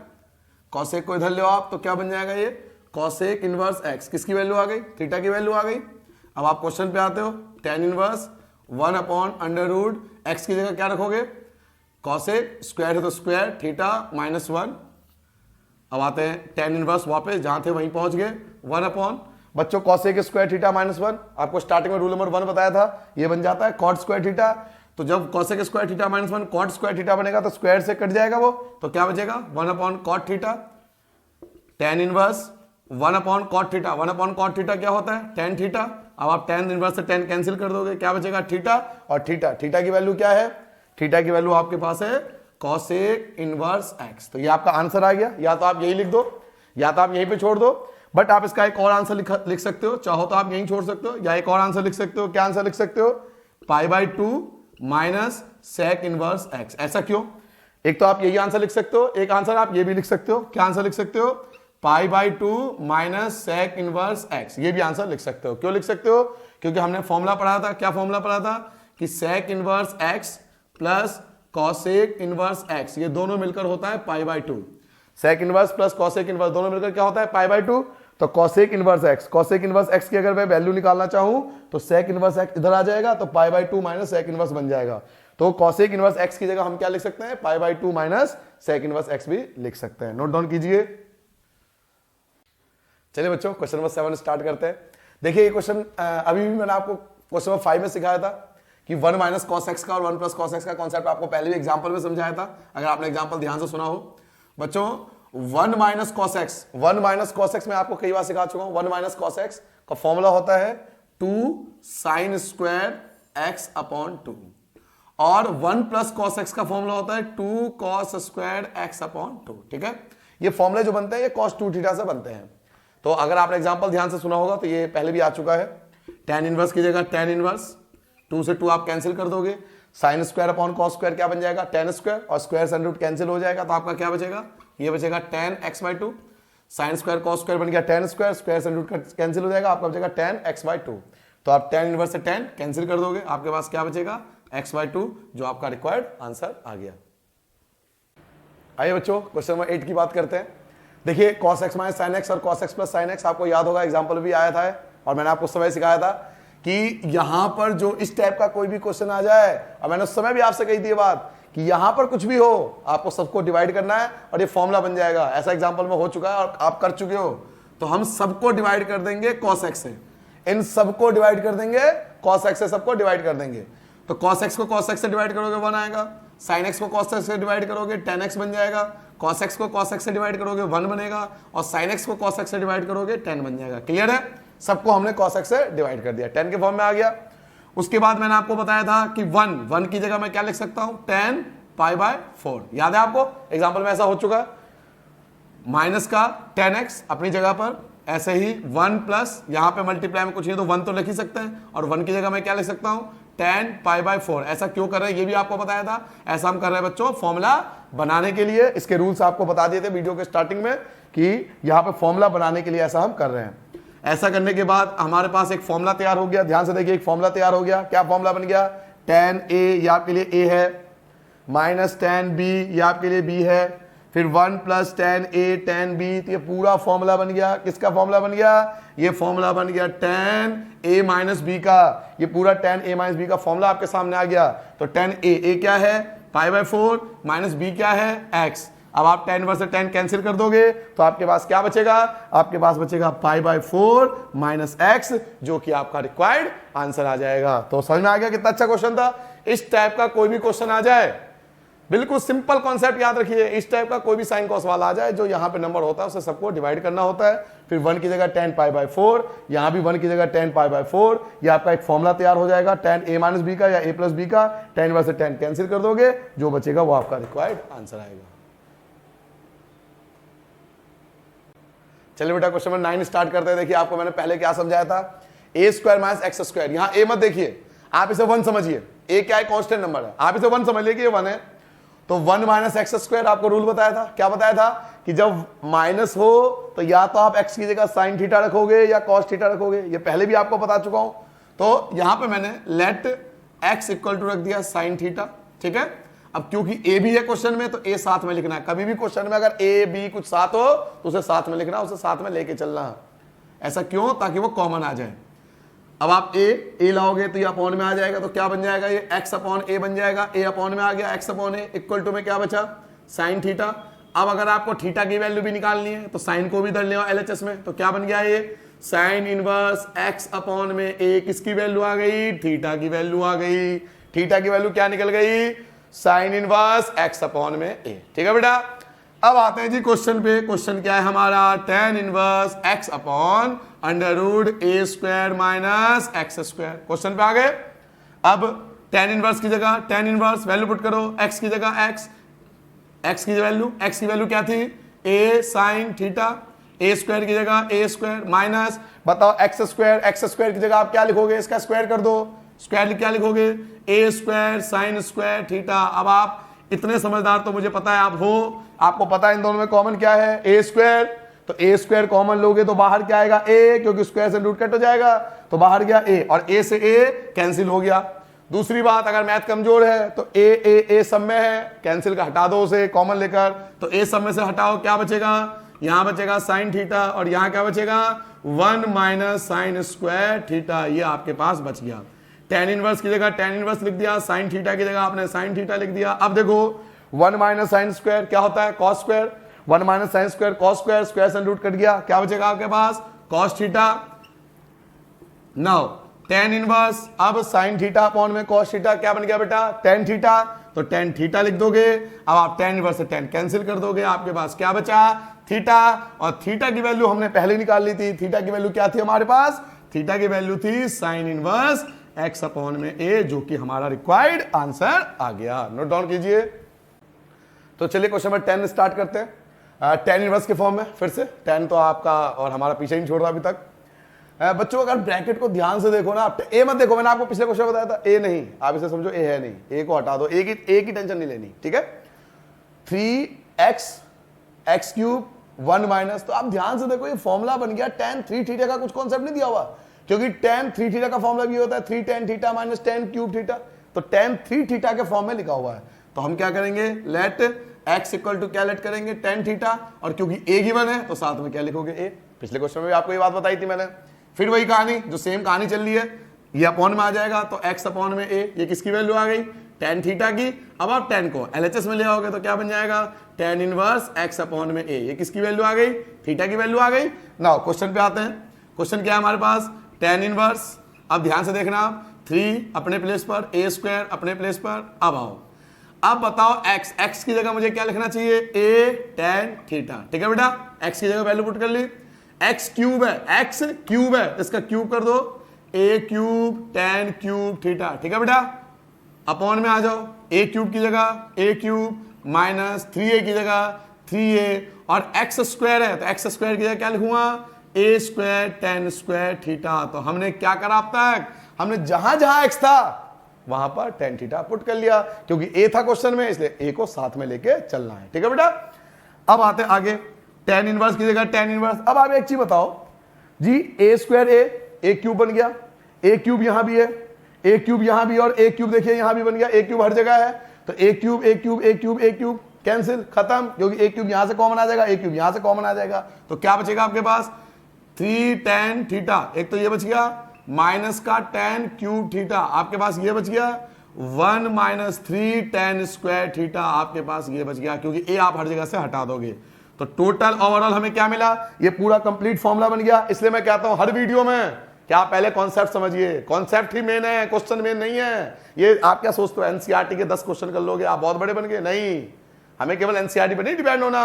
cosec को इधर ले आप तो क्या बन जाएगा ये cosec इनवर्स x, किसकी वैल्यू आ गई, थीटा की वैल्यू आ गई। अब आप क्वेश्चन पे आते हो, tan इनवर्स 1/√, x की जगह क्या रखोगे cosec, स्क्वायर है तो स्क्वायर, थीटा -1। अब आते हैं tan इनवर्स, वापस जहां थे वहीं पहुंच गए, 1/, बच्चों cosec स्क्वायर थीटा -1, आपको स्टार्टिंग में रूल नंबर 1 बताया था, ये बन जाता है cot स्क्वायर थीटा। तो जब cosec square theta -1 cot square theta बनेगा तो स्क्वायर से कट जाएगा वो, तो क्या बचेगा 1/cot theta. tan inverse 1/cot theta, 1/cot theta क्या होता है tan थीटा। अब आप tan इनवर्स से tan कैंसिल कर दोगे, क्या बचेगा थीटा, और थीटा की वैल्यू क्या है, थीटा की वैल्यू आपके पास है cosec इनवर्स x। तो ये आपका आंसर आ गया, या तो आप यही लिख दो या तो आप यहीं पे छोड़ दो, बट आप इसका एक और आंसर लिख सकते हो, चाहो तो आप यहीं छोड़ सकते हो, या एक और आंसर लिख सकते हो। क्या आंसर लिख सकते हो, π/2 माइनस sec इनवर्स x। ऐसा क्यों, एक तो आप यही आंसर लिख सकते हो, एक आंसर आप ये भी लिख सकते हो। क्या आंसर लिख सकते हो, π/2 माइनस sec इनवर्स x, ये भी आंसर लिख सकते हो। क्यों लिख सकते हो, क्योंकि हमने फॉर्मूला पढ़ा था, क्या फॉर्मूला पढ़ा था कि sec inverse x plus cosec inverse x, ये दोनों मिलकर होता है π/2। sec inverse plus cosec inverse दोनों मिलकर क्या होता है π/2। तो cosec इनवर्स x की अगर मैं वैल्यू निकालना चाहूं तो sec इनवर्स x इधर आ जाएगा, तो π/2 माइनस sec इनवर्स बन जाएगा। तो cosec इनवर्स x की जगह हम क्या लिख सकते हैं, π/2 माइनस sec इनवर्स x भी लिख सकते हैं। नोट डाउन कीजिए। चलिए बच्चों क्वेश्चन नंबर 7 स्टार्ट करते हैं। देखिए ये क्वेश्चन अभी भी मैंने आपको क्वेश्चन नंबर 5 में सिखाया था कि 1 माइनस cos x का और 1 प्लस cos x का कॉन्सेप्ट आपको पहले भी एग्जांपल में समझाया था, अगर आपने एग्जांपल ध्यान से सुना हो। बच्चों 1 माइनस cos x मैं आपको कई बार सिखा चुका हूं। 1 माइनस cos x का फॉर्मूला होता है 2 साइन स्क्वायर x/2, और 1 प्लस cos x का फॉर्मूला होता है 2 cos स्क्वायर x/2। ठीक है, ये फॉर्मूले जो बनते हैं ये cos 2 थीटा से बनते हैं। तो अगर आपने एग्जांपल ध्यान से सुना होगा तो ये पहले भी आ चुका है। tan इनवर्स की जगह tan इनवर्स, 2 से 2 आप कैंसिल कर दोगे, sine square upon cos square क्या बन जाएगा tan स्क्वायर, और स्क्वायर से रूट कैंसिल हो जाएगा, तो आपका क्या बचेगा, ये बचेगा tan x/2। Sign square cos square बन गया tan स्क्वायर, स्क्वायर से रूट कैंसिल हो जाएगा, आपका बचेगा tan x/2। तो आप tan इनवर्स से tan कैंसिल कर दोगे, आपके पास क्या बचेगा x/2, जो आपका रिक्वायर्ड आंसर आ गया। आइए बच्चों क्वेश्चन नंबर 8 की बात करते हैं। देखिए cos x minus sine x और cos x plus sine x, आपको याद होगा एग्जांपल भी आया था, और मैंने आपको उस समय सिखाया था कि यहां पर जो इस टाइप का कोई भी क्वेश्चन आ जाए, और मैंने उस समय भी आपसे कही थी बात कि यहां पर कुछ भी हो आपको सबको डिवाइड करना है और ये फॉर्मूला बन जाएगा। ऐसा एग्जांपल में हो चुका है और आप कर चुके हो। तो हम सबको डिवाइड कर देंगे cos x से, इन सबको डिवाइड कर देंगे cos x से, सबको डिवाइड कर देंगे। तो cos x को cos x से डिवाइड करोगे 1 आएगा, साइन एक्स को कॉस एक्स से डिवाइड करोगे 10x बन जाएगा, कॉस एक्स को कॉस एक्स से डिवाइड करोगे 1 बनेगा, और साइन एक्स को कॉस एक्स से डिवाइड करोगे 10 बन जाएगा। क्लियर है? सबको हमने कॉस एक्स से डिवाइड कर दिया, 10 के फॉर्म में आ गया। उसके बाद मैंने आपको बताया था कि 1 की जगह मैं क्या लिख सकता हूं, 10 π/4। याद है आपको? एग्जाम्पल में ऐसा हो चुका, माइनस का 10x अपनी जगह पर, ऐसे ही 1 प्लस यहां पे मल्टीप्लाई में कुछ नहीं तो 1 तो लिख ही सकते हैं, और 1 की जगह मैं क्या लिख सकता हूं, 10 π/4। ऐसा क्यों कर रहे हैं ये भी आपको बताया था। ऐसा हम कर रहे हैं बच्चों फॉर्मूला बनाने के लिए। इसके रूल्स आपको बता दिए थे वीडियो के स्टार्टिंग में कि यहां पे फॉर्मूला बनाने के लिए ऐसा हम कर रहे हैं। ऐसा करने के बाद हमारे पास एक फॉर्मूला तैयार हो गया। ध्यान से देखिए, एक फॉर्मूला तैयार हो गया। क्या फॉर्मूला बन गया, tan a ये आपके लिए a है, माइनस tan b ये आपके लिए b है, फिर 1 plus tan a tan b, तो ये पूरा फॉर्मूला बन गया। किसका फॉर्मूला बन गया, ये फॉर्मूला बन गया tan a माइनस b का। ये पूरा tan a माइनस b का फॉर्मूला आपके सामने आ गया। तो tan a क्या है, π/4, माइनस b क्या है, x। अब आप tan इनवर्स से tan कैंसिल कर दोगे तो आपके पास क्या बचेगा, आपके पास बचेगा π/4 माइनस x, जो कि आपका रिक्वायर्ड आंसर आ जाएगा। तो समझ में आ गया कितना अच्छा क्वेश्चन था। इस टाइप का कोई भी क्वेश्चन आ जाए, बिल्कुल सिंपल कॉन्सेप्ट याद रखिए, इस टाइप का कोई भी साइन कॉस वाला आ जाए, जो यहाँ पे नंबर होता है उसे सबको डिवाइड करना होता है। फिर 1 की जगह tan π/4, यहाँ भी 1 की जगह tan π/4, ये आपका एक फॉर्मूला तैयार हो जाएगा tan a माइनस b का या a प्लस b का। tan इनवर्स से tan कैंसिल कर दोगे, जो बचेगा वो आपका रिक्वायर्ड आंसर आएगा। चलिए बेटा क्वेश्चन नंबर 9 स्टार्ट करते हैं। देखिए आपको मैंने पहले क्या समझाया था, a² माइनस x²। यहाँ a मत देखिए, आप इसे 1 समझिए। a क्या है, कांस्टेंट नंबर है, आप इसे 1 समझ लीजिए कि ये 1 है। तो 1 माइनस x² आपको रूल बताया था। क्या बताया था कि जब माइनस हो तो या तो आप x की जगह साइन थीटा रखोगे या कॉस थीटा रखोगे। ये पहले भी आपको बता चुका हूं। तो यहां पे मैंने लेट x इक्वल टू रख दिया साइन थीटा, ठीक है। अब क्योंकि a भी है क्वेश्चन में, तो a साथ में लिखना है। कभी भी क्वेश्चन में अगर a b कुछ साथ हो तो उसे साथ में लिखना, उसे साथ में लेके चलना है। ऐसा क्यों, ताकि वो कॉमन आ जाए। अब आप a लाओगे तो ये अपॉन में आ जाएगा, तो क्या बन जाएगा, ये x अपॉन a बन जाएगा। a अपॉन में आ गया, x upon a equal to में क्या बचा, साइन थीटा। अब अगर आपको थीटा की वैल्यू भी निकालनी है तो साइन को भी धर लिया LHS में, तो क्या बन गया, ये साइन इनवर्स x अपॉन में a। किसकी वैल्यू आ गई, थीटा की वैल्यू आ गई। थीटा की वैल्यू क्या निकल गई, साइन इनवर्स x अपॉन में a। ठीक है बेटा। अब आते हैं जी क्वेश्चन पे। क्वेश्चन क्या है हमारा, tan inverse x upon under root a² minus x²। Question पे आ गए। अब tan इनवर्स की जगह tan इनवर्स वैल्यू पुट करो, x की जगह x की वैल्यू क्या थी, a साइन थीटा, a² की जगह a² माइनस, बताओ x² की जगह आप क्या लिखोगे, इसका स्क्वायर कर दो। स्क्वायर क्या लिखोगे, a² साइन स्क्वायर थीटा। अब आप इतने समझदार तो मुझे पता है आप हो, आपको पता है इन दोनों में कॉमन क्या है, a²। तो a² कॉमन लोगे तो बाहर क्या आएगा, a, क्योंकि स्क्वायर से रूट कट हो जाएगा, तो बाहर गया a, और a से a कैंसिल हो गया। दूसरी बात, अगर मैथ कमजोर है तो a सब में है, कैंसिल का हटा दो उसे कॉमन लेकर। तो a सब में से हटाओ, क्या बचेगा, यहां बचेगा साइन थीटा, और यहां क्या बचेगा, 1 माइनस साइन स्क्वायर थीटा। ये आपके पास बच गया। tan इनवर्स की जगह tan इनवर्स लिख दिया, साइन थीटा की जगह आपने साइन थीटा लिख दिया। अब देखो 1 माइनस साइन स्क्वायर क्या होता है, cos square. 1 minus sine square cos square, square से रूट कट गया, क्या बचेगा आपके पास, cos theta. Now tan inverse, अब साइन थीटा अपॉन में कॉस थीटा, क्या बन गया बेटा, tan थीटा। तो tan थीटा लिख दोगे। अब आप tan इनवर्स से tan कैंसिल कर दोगे, आपके पास क्या बचा, थीटा। और थीटा की वैल्यू हमने पहले निकाल ली थी। थीटा की वैल्यू क्या थी हमारे पास, थीटा की वैल्यू थी साइन इनवर्स x अपॉन में a, जो कि हमारा रिक्वायर्ड आंसर आ गया। नोट डाउन कीजिए। तो चलिए क्वेश्चन नंबर 10 स्टार्ट करते हैं। tan इनवर्स के फॉर्म में, फिर से tan तो आपका और हमारा पीछे नहीं छोड़ रहा अभी तक। बच्चों अगर ब्रैकेट को ध्यान से देखो ना, आप a मत देखो, मैंने आपको पिछले क्वेश्चन बताया था a नहीं, आप इसे समझो a है नहीं, a को हटा दो, a की टेंशन नहीं लेनी, ठीक है। 3x x³ 1 माइनस, तो आप ध्यान से देखो ये फॉर्मूला बन गया tan 3 थीटा का, कुछ कॉन्सेप्ट नहीं दिया हुआ, क्योंकि tan 3 थीटा का फॉर्मूला भी होता है 3 tan theta minus tan cube theta. तो tan 3 थीटा के फॉर्म में लिखा हुआ है। तो हम क्या करेंगे, लेट x इक्वल टू क्या लेट करेंगे, tan थीटा, और क्योंकि a गिवन है तो साथ में क्या लिखोगे, a। पिछले क्वेश्चन में भी आपको ये बात बताई थी मैंने। फिर वही कहानी, जो सेम कहानी चल रही है, ये अपॉन में आ जाएगा, तो x अपॉन में a, ये किसकी वैल्यू आ गई, tan थीटा की। अब आप tan को LHS में ले आओगे तो क्या बन जाएगा, tan इनवर्स x अपॉन में a, ये किसकी वैल्यू आ गई, थीटा की वैल्यू आ गई। नाउ क्वेश्चन पे आते हैं। क्वेश्चन क्या है हमारे पास, tan इनवर्स। अब ध्यान से देखना, 3 अपने प्लेस पर, a² अपने प्लेस पर। अब आओ, अब बताओ x, x की जगह मुझे क्या लिखना चाहिए, a tan थीटा, ठीक है बेटा, x की जगह वैल्यू पुट कर ली, x क्यूब है, x क्यूब है, इसका क्यूब कर दो, a cube tan cube theta, ठीक है बेटा, अपॉन में आ जाओ, a क्यूब की जगह a क्यूब माइनस 3a की जगह 3a और x स्क्वायर है तो x स्क्वायर की जगह क्या लिखूंगा, a square tan square theta. तो हमने क्या करा अब तक, हमने जहां जहां x था वहां पर tan थीटा पुट कर लिया, क्योंकि a था क्वेश्चन में, इसलिए a को साथ में लेके चलना है, ठीक है बेटा। अब आते हैं आगे, tan इनवर्स की जगह tan इनवर्स। अब आप एक चीज बताओ जी, a स्क्वायर a क्यूब बन गया, a क्यूब यहां भी है, a क्यूब यहां भी, और a क्यूब देखिए यहां भी बन गया, a क्यूब हर जगह है, तो a cube a cube a cube a cube cancel, खत्म, क्योंकि a क्यूब यहां से कॉमन आ जाएगा, a क्यूब यहां से कॉमन आ जाएगा, तो क्या बचेगा आपके पास 3 tan थीटा, एक तो ये बच गया, माइनस का tan क्यूब थीटा, आपके पास ये बच गया 1 माइनस 3 tan स्क्वायर थीटा, आपके पास ये बच गया, क्योंकि a आप हर जगह से हटा दोगे। तो टोटल ओवरऑल हमें क्या मिला, ये पूरा कंप्लीट फॉर्मूला बन गया। इसलिए मैं कहता हूं हर वीडियो में क्या पहले कॉन्सेप्ट समझिए, कॉन्सेप्ट ही मेन है, क्वेश्चन मेन नहीं है। ये आप क्या सोचते हो एनसीईआरटी के 10 क्वेश्चन कर लोगे आप बहुत बड़े बन गए, नहीं, हमें केवल एनसीईआरटी पर नहीं डिपेंड होना,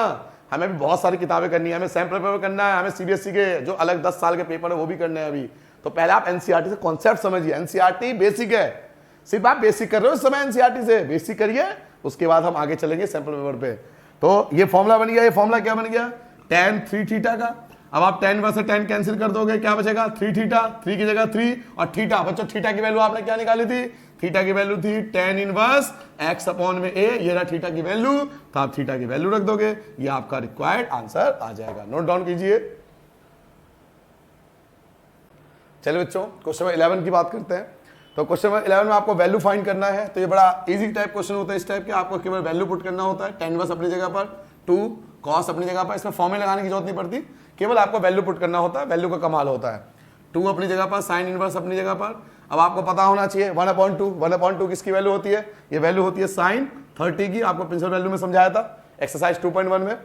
हमें भी बहुत सारी किताबें करनी है, हमें सैम्पल पेपर करना है, हमें सीबीएसई के जो अलग 10 साल के पेपर है वो भी करने हैं अभी। तो पहले आप एनसीईआरटी से कॉन्सेप्ट समझिए, एनसीईआरटी बेसिक है, सिर्फ आप बेसिक कर रहे हो इस समय, एनसीईआरटी से बेसिक करिए, उसके बाद हम आगे चलेंगे सैंपल पेपर पे। तो ये फॉर्मूला बन गया, ये फॉर्मूला क्या बन गया, tan 3 थीटा का। अब आप tan वर्सेस tan कैंसिल कर दोगे, क्या बचेगा 3 थीटा, 3 की जगह 3 और थीटा, बच्चों थीटा की वैल्यू आपने क्या निकाली थी, थीटा की वैल्यू थी tan इनवर्स x अपॉन में a, ये रहा थीटा की वैल्यू, तो आप थीटा की वैल्यू रख दोगे, ये आपका रिक्वायर्ड आंसर आ जाएगा। नोट डाउन कीजिए। चलिए बच्चों क्वेश्चन नंबर 11 की बात करते हैं। तो क्वेश्चन नंबर 11 में आपको वैल्यू फाइंड करना है, तो ये बड़ा इजी टाइप क्वेश्चन होता है, इस टाइप के आपको केवल वैल्यू पुट करना होता है, tan इनवर्स अपनी जगह पर, 2 cos अपनी जगह पर, इसमें फॉर्मूले लगाने की जरूरत नहीं पड़ती, केवल आपको वैल्यू पुट करना होता है, वैल्यू का कमाल होता है। 2 अपनी जगह पर, sin इनवर्स अपनी जगह पर। अब आपको पता होना चाहिए 1/2 किसकी वैल्यू होती है, ये वैल्यू होती है sin 30 की, आपको प्रिंसिपल वैल्यू में समझाया था एक्सरसाइज 2.1 में।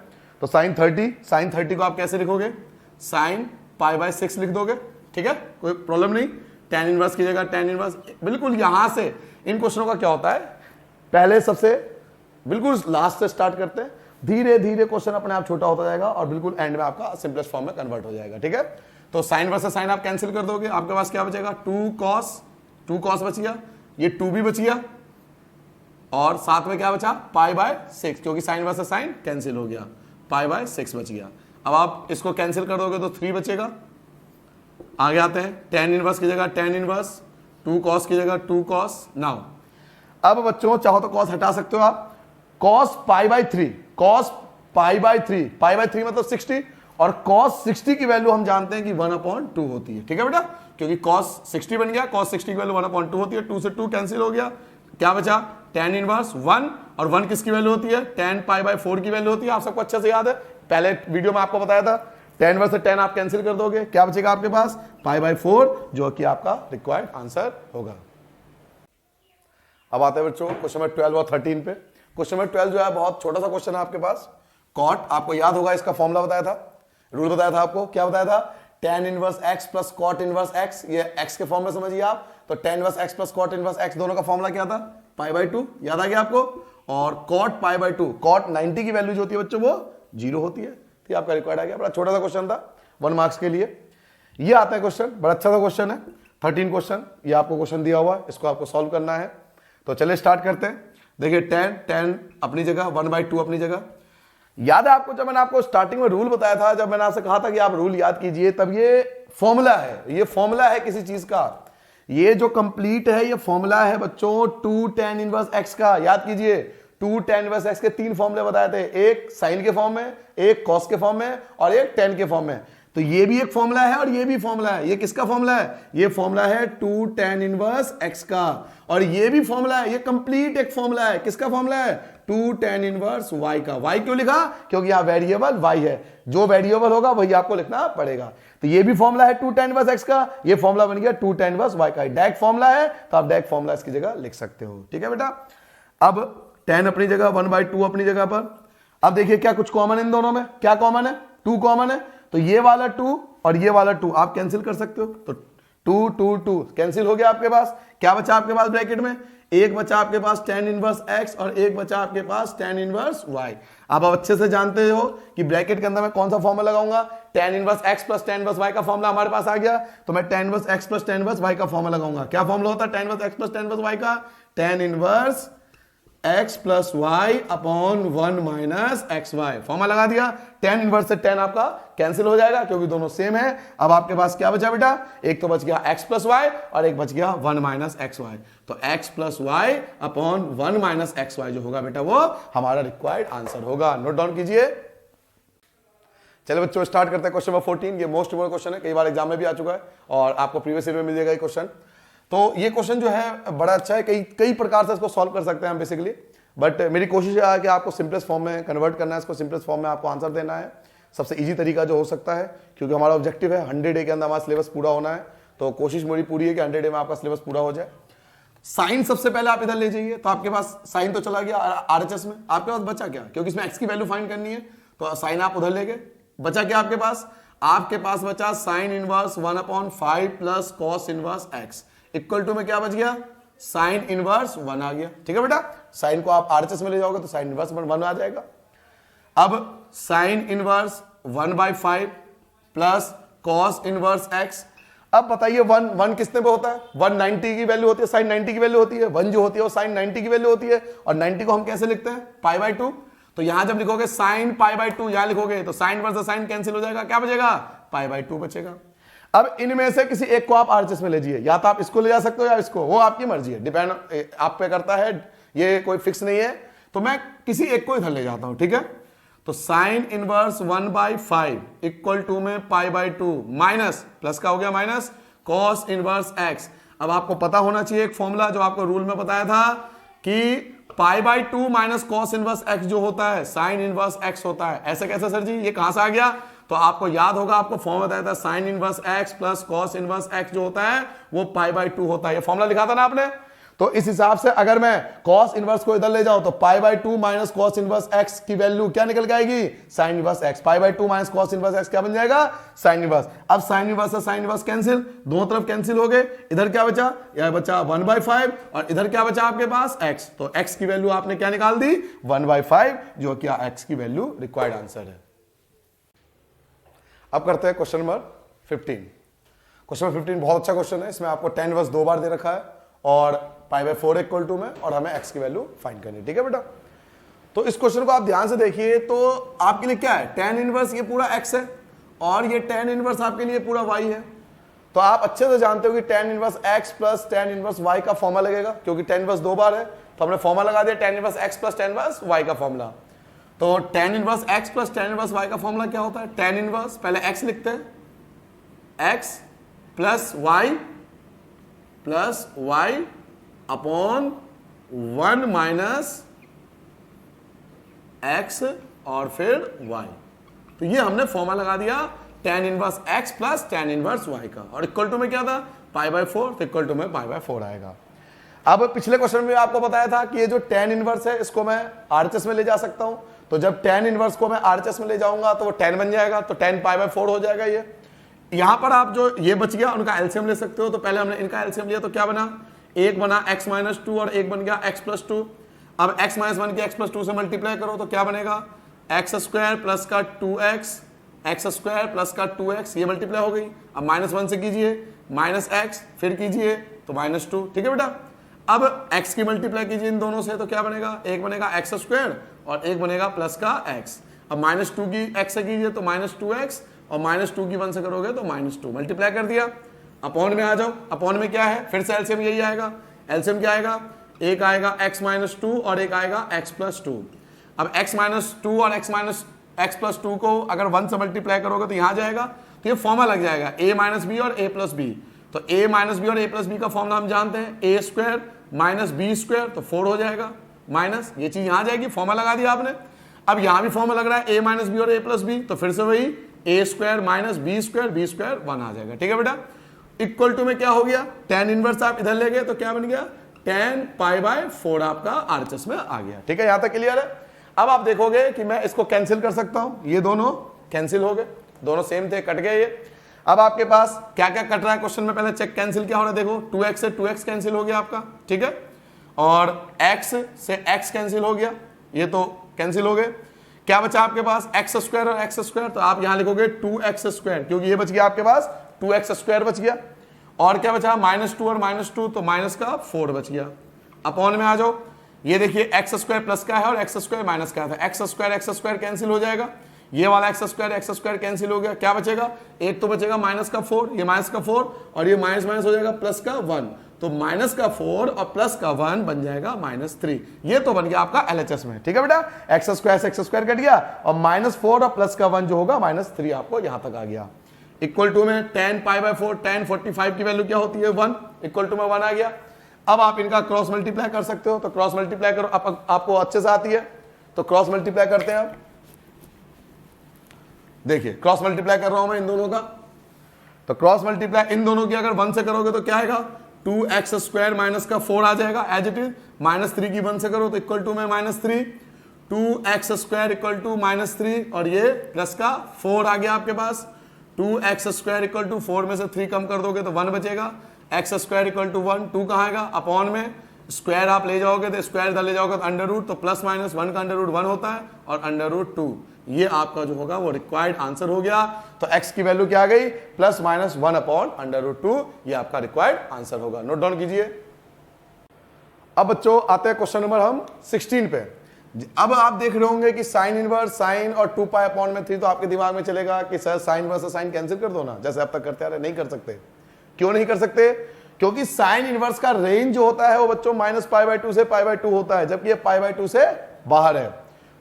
तो sin 30 को आप कैसे लिखोगे, sin π/6 लिख दोगे, ठीक है, कोई प्रॉब्लम नहीं। tan इनवर्स की जगह tan इनवर्स, बिल्कुल यहां से इन क्वेश्चनों का क्या होता है, पहले सबसे बिल्कुल लास्ट से स्टार्ट करते हैं, धीरे धीरे क्वेश्चन अपने आप छोटा होता जाएगा और बिल्कुल एंड में आपका सिंपलेस्ट फॉर्म में कन्वर्ट हो जाएगा, ठीक है। तो साइन वर्सेस साइन आप कैंसिल कर दोगे, आपके पास क्या बचेगा 2 cos बच गया, ये 2 भी बच गया, और साथ में क्या बचा π/6, क्योंकि साइन वर्सेस साइन कैंसिल हो गया, π/6 बच गया। अब आप इसको कैंसिल कर दोगे तो 3 बचेगा। आगे आते हैं, tan इनवर्स की जगह tan इनवर्स, 2 cos की जगह 2 cos। नाउ अब बच्चों चाहो तो cos हटा सकते हो आप, cos π/3, cos π/3 मतलब 60, और cos 60 की वैल्यू हम जानते हैं कि 1/2 होती है, ठीक है बेटा, क्योंकि cos 60 बन गया, cos 60 की वैल्यू 1/2 होती है, 2 से 2 कैंसिल हो गया, क्या बचा tan इनवर्स 1, और 1 किसकी वैल्यू होती है, tan π/4 की वैल्यू होती है, आप सबको अच्छे से याद है, पहले वीडियो में आपको बताया था, tan इनवर्स से tan आप कैंसिल कर दोगे, क्या बचेगा आपके पास π/4, जो कि आपका रिक्वायर्ड आंसर होगा। अब आते हैं बच्चों क्वेश्चन नंबर 12 और 13 पे। क्वेश्चन नंबर 12 जो है बहुत छोटा सा क्वेश्चन है आपके पास, कॉट, आपको याद होगा इसका फॉर्मूला बताया था, रूल बताया था आपको, क्या बताया था, tan inverse x plus cot inverse x, ये x के फॉर्म में समझिए आप, तो tan inverse x plus cot inverse x दोनों का फॉर्मूला क्या था, π/2, याद आ गया आपको, और cot π/2, cot 90 की वैल्यू जो होती है बच्चों वो 0 होती है, तो आपका रिक्वायर्ड आ गया। बड़ा छोटा सा क्वेश्चन था 1 मार्क्स के लिए। ये आता है क्वेश्चन, बड़ा अच्छा सा क्वेश्चन है, 13 क्वेश्चन, ये आपको क्वेश्चन दिया हुआ है, इसको आपको सॉल्व करना है। तो चलिए स्टार्ट करते हैं। देखिए tan अपनी जगह, 1/2 अपनी जगह। याद है आपको जब मैंने आपको स्टार्टिंग में रूल बताया था, जब मैंने आपसे कहा था कि आप रूल याद कीजिए, तब ये फॉर्मूला है, ये फॉर्मूला है किसी चीज का, ये जो कंप्लीट है ये फॉर्मूला है बच्चों 2 tan इनवर्स x का। याद कीजिए 2 tan इनवर्स x के 3 फॉर्मूले बताए थे, एक साइन के फॉर्म में, एक कॉस के फॉर्म में, और एक tan के फॉर्म में। तो ये भी एक फॉर्मूला है और ये भी फॉर्मूला है। ये किसका फॉर्मूला है, ये फॉर्मूला है 2 tan इनवर्स x का, और ये भी फॉर्मूला है, ये कंप्लीट एक फॉर्मूला है, किसका फॉर्मूला है 2 tan इनवर्स y का। y क्यों लिखा, क्योंकि यहां वेरिएबल y है, जो वेरिएबल होगा वही आपको लिखना पड़ेगा। तो ये भी फॉर्मूला है 2 tan इनवर्स x का, ये फॉर्मूला बन गया 2 tan इनवर्स y का। डायरेक्ट फॉर्मूला है तो आप डायरेक्ट फॉर्मूला इसकी जगह लिख सकते हो, ठीक है बेटा। अब tan अपनी जगह, 1/2 अपनी जगह पर। अब देखिए क्या कुछ कॉमन है इन दोनों में, क्या कॉमन है, 2 कॉमन है, तो ये वाला 2 और ये वाला 2 आप कैंसिल कर सकते हो, तो 2 2 2 कैंसिल हो गया आपके पास। क्या बचा आपके पास ब्रैकेट में, एक बचा आपके पास tan इनवर्स x और एक बचा आपके पास tan इनवर्स y। आप अच्छे से जानते हो कि ब्रैकेट के अंदर मैं कौन सा फॉर्मूला लगाऊंगा, tan inverse x plus tan inverse y का फॉर्मूला हमारे पास आ गया, तो मैं tan inverse x plus tan inverse y का फॉर्मूला लगाऊंगा। क्या फॉर्मूला होता है tan inverse x plus tan inverse y का, tan inverse x plus y upon 1 minus x y. Formula लगा दिया, tan इनवर्स से tan आपका कैंसिल हो जाएगा क्योंकि दोनों सेम है। अब आपके पास क्या बचा बेटा, एक तो बच गया x प्लस वाई और एक बच गया 1 माइनस एक्स वाई। तो x plus y upon 1 minus x y जो होगा बेटा वो हमारा रिक्वायर्ड आंसर होगा। नोट डाउन कीजिए। चलिए बच्चों स्टार्ट करते हैं क्वेश्चन नंबर 14। ये मोस्ट इंपोर्टेंट क्वेश्चन है, कई बार एग्जाम में भी आ चुका है और आपको प्रीवियस ईयर में मिल जाएगा ये क्वेश्चन। तो ये क्वेश्चन जो है बड़ा अच्छा है, कई प्रकार से इसको सॉल्व कर सकते हैं हम बेसिकली, बट मेरी कोशिश है कि आपको सिंपलेस्ट फॉर्म में कन्वर्ट करना है, इसको सिंपलेस्ट फॉर्म में आपको आंसर देना है, सबसे इजी तरीका जो हो सकता है, क्योंकि हमारा ऑब्जेक्टिव है 100 डे के अंदर हमारा सिलेबस पूरा होना है। तो कोशिश मेरी पूरी है कि 100 डे में आपका सिलेबस पूरा हो जाए। साइन सबसे पहले आप इधर ले जाइए, तो आपके पास साइन तो चला गया आरएचएस में, आपके पास बचा क्या, क्योंकि इसमें एक्स की वैल्यू फाइंड करनी है, तो साइन आप उधर ले गए। बचा क्या आपके पास बचा sine inverse 1/5 plus cos inverse x equal to में क्या बच गया, साइन इनवर्स 1 आ गया। ठीक है बेटा, साइन को आप आरएचएस में ले जाओगे तो साइन इनवर्स 1 आ जाएगा। अब sine inverse 1/5 plus cos inverse x. अब बताइए 1 किसने पे होता है, 190 की वैल्यू होती है, साइन 90 की वैल्यू होती है, 1 जो होती है वो साइन 90 की वैल्यू होती है, और 90 को हम कैसे लिखते हैं, π/2। तो यहां जब लिखोगे साइन π/2 यहां लिखोगे तो साइन वर्सेस साइन कैंसिल हो जाएगा, क्या बचेगा, π/2 बचेगा। अब इनमें से किसी एक को आप आरएचएस में ले जाइए, या तो आप इसको ले जा सकते हो या इसको, वो आपकी मर्जी है, डिपेंड आप पे करता है, ये कोई फिक्स नहीं है। तो मैं किसी एक को इधर ले जाता हूं, ठीक है। तो साइन इनवर्स 1/5 इक्वल टू में π/2 माइनस प्लस का हो गया माइनस कॉस इनवर्स एक्स। अब आपको पता होना चाहिए एक फॉर्मूला जो आपको रूल में बताया था कि π/2 माइनस कॉस इनवर्स एक्स जो होता है साइन इनवर्स एक्स होता है। ऐसे कैसे सर जी, ये कहां से आ गया, तो आपको याद होगा, आपको फॉर्म बताया था sign inverse x plus cos inverse x जो होता है वो π/2 होता है। ये फॉर्मूला लिखा था ना आपने। तो इस हिसाब से अगर मैं कॉस इनवर्स को इधर ले जाऊं तो π/2 माइनस कॉस इनवर्स एक्स की वैल्यू क्या निकल के आएगी, sine inverse x. π/2 minus cos inverse x क्या बन जाएगा, साइन इनवर्स। अब साइन इनवर्स से साइन इनवर्स कैंसिल, दोनों तरफ कैंसिल हो गए। इधर क्या बचा, यह बचा 1/5 और इधर क्या बचा आपके पास एक्स। तो एक्स की वैल्यू आपने क्या निकाल दी, 1/5, जो क्या एक्स की वैल्यू रिक्वायर्ड आंसर है। अब करते हैं क्वेश्चन नंबर 15। क्वेश्चन नंबर 15 बहुत अच्छा क्वेश्चन है, इसमें आपको tan इनवर्स 2 बार दे रखा है और π/4 इक्वल टू में, और हमें x की वैल्यू फाइंड करनी है। ठीक है बेटा, तो इस क्वेश्चन को आप ध्यान से देखिए। तो आपके लिए क्या है, tan इनवर्स ये पूरा x है और ये tan इनवर्स आपके लिए पूरा y है। तो आप अच्छे से जानते हो कि tan inverse x plus tan inverse y का फॉर्मूला लगेगा, क्योंकि tan इनवर्स 2 बार है तो हमने फॉर्मूला लगा दिया tan inverse x plus tan inverse y का फॉर्मूला। तो tan inverse x plus tan inverse y का फॉर्मूला क्या होता है, tan इनवर्स पहले x लिखते हैं, x plus y upon 1 minus x और फिर y। तो ये हमने फॉर्मूला लगा दिया tan inverse x plus tan inverse y का, और इक्वल टू में क्या था, π/4, तो इक्वल टू में π/4 आएगा। अब पिछले क्वेश्चन में आपको बताया था कि ये जो tan इनवर्स है इसको मैं आरएचएस में ले जा सकता हूं। तो जब tan इनवर्स को मैं आरएचएस में ले जाऊंगा तो वो tan बन जाएगा, तो tan π/4 हो जाएगा। ये यहां पर आप जो ये बच गया उनका एलसीएम ले सकते हो। तो पहले हमने इनका एलसीएम लिया तो क्या बना, एक बना x-2 और एक बन गया x+2। अब x-1 के x+2 से मल्टीप्लाई करो तो क्या बनेगा, x² प्लस का 2x, x² प्लस का 2x, ये मल्टीप्लाई हो गई। अब -1 से कीजिए -x, फिर कीजिए तो -2। ठीक है बेटा, अब x की मल्टीप्लाई कीजिए इन दोनों से तो क्या बनेगा, एक बनेगा x² और एक बनेगा प्लस का x। अब -2 की x से कीजिए तो -2x और -2 की 1 से करोगे तो -2, मल्टीप्लाई कर दिया। अपॉन में आ जाओ, अपॉन में क्या है, फिर से एलसीएम यही आएगा। एलसीएम क्या आएगा, एक आएगा x-2 और एक आएगा x+2। अब x-2 और x+2 को अगर 1 से मल्टीप्लाई करोगे तो यहां जाएगा, तो ये फॉर्मूला लग जाएगा a - b और a+b। तो a - b और a+b का फॉर्मूला हम जानते हैं, a² - b² तो 4 हो जाएगा, माइनस ये चीज यहां जाएगी, फॉर्मूला लगा दिया आपने। अब यहां भी फॉर्मूला लग रहा है a - b और a+b, तो फिर से वही a² - b² b² 1 आ जाएगा। ठीक है बेटा, इक्वल टू में क्या हो गया, tan इनवर्स आप इधर ले गए तो क्या बन गया, tan π/4 आपका आरएचएस में आ गया। ठीक है, यहां तक क्लियर है। अब आप देखोगे कि मैं इसको कैंसिल कर सकता हूं, ये दोनों कैंसिल हो गए, दोनों सेम थे, कट गए ये। अब आपके पास क्या क्या कट रहा है क्वेश्चन में, पहले चेक कैंसिल क्या हो रहा है, देखो 2x से 2x कैंसिल हो गया आपका, ठीक है, और x से x कैंसिल हो गया, ये तो कैंसिल हो गए। क्या बचा आपके पास, एक्स स्क्वायर और एक्स स्क्वायर, तो आप यहां लिखोगे 2x स्क्वायर, क्योंकि ये बच गया आपके पास 2x स्क्वायर बच गया। और क्या बचा, -2 और -2, तो माइनस का 4 बच गया। अपॉन में आ जाओ, ये देखिए एक्स स्क्वायर प्लस का है और एक्स स्क्वायर माइनस का था, एक्स स्क्वायर कैंसिल हो जाएगा, ये वाला एक्स स्क्वायर कैंसिल हो गया, क्या बचेगा, एक तो बचेगा माइनस का 4, ये माइनस का 4 और ये माइनस माइनस हो जाएगा प्लस का 1, तो माइनस का 4 और प्लस का 1 बन जाएगा -3। ये तो बन गया आपका एलएचएस में, ठीक है बेटा, एक्स स्क्वायर से एक्स स्क्वायर कट गया और -4 और प्लस का 1 जो होगा -3 आपको यहां तक आ गया। इक्वल टू में tan π/4 tan 45 की वैल्यू क्या होती है 1, इक्वल टू में 1 आ गया। अब आप इनका क्रॉस मल्टीप्लाई कर सकते हो, तो क्रॉस मल्टीप्लाई करो, आपको अच्छे से आती है तो क्रॉस मल्टीप्लाई करते हैं। आप देखिए क्रॉस मल्टीप्लाई कर रहा हूं मैं इन दोनों का, तो क्रॉस मल्टीप्लाई इन दोनों की अगर 1 से करोगे तो क्या आएगा, 2x स्क्वायर माइनस का 4 आ जाएगा एज इट इज, -3 की 1 से करो तो इक्वल टू में -3, 2x स्क्वायर इक्वल टू -3 और ये प्लस का 4 आ गया आपके पास, 2x स्क्वायर इक्वल टू 4 में से 3 कम कर दोगे तो 1 बचेगा, x स्क्वायर इक्वल टू 1, 2 कहाँ आएगा, अपॉन में स्क्वायर आप ले जाओगे तो स्क्वायर इधर ले जाओगे तो अंडर रूट, तो प्लस माइनस 1 का अंडर रूट 1 होता है और अंडर रूट 2, ये आपका जो होगा वो रिक्वायर्ड आंसर हो गया। तो x की वैल्यू क्या आ गई, +-1 अपॉन अंडर रूट 2, ये आपका रिक्वायर्ड आंसर होगा। नोट डाउन कीजिए। अब बच्चों आते हैं क्वेश्चन नंबर हम 16 पे। अब आप देख रहे होंगे कि साइन इनवर्स, साइन और 2 पाई अपॉन में 3, तो आपके दिमाग में चलेगा कि सर साइन इनवर्स से साइन कैंसिल कर दो ना, जैसे अब तक करते आ रहे। नहीं कर सकते। क्यों नहीं कर सकते, क्योंकि साइन इनवर्स का रेंज जो होता है वो बच्चों -π/2 से π/2 होता है, जबकि ये π/2 से बाहर है।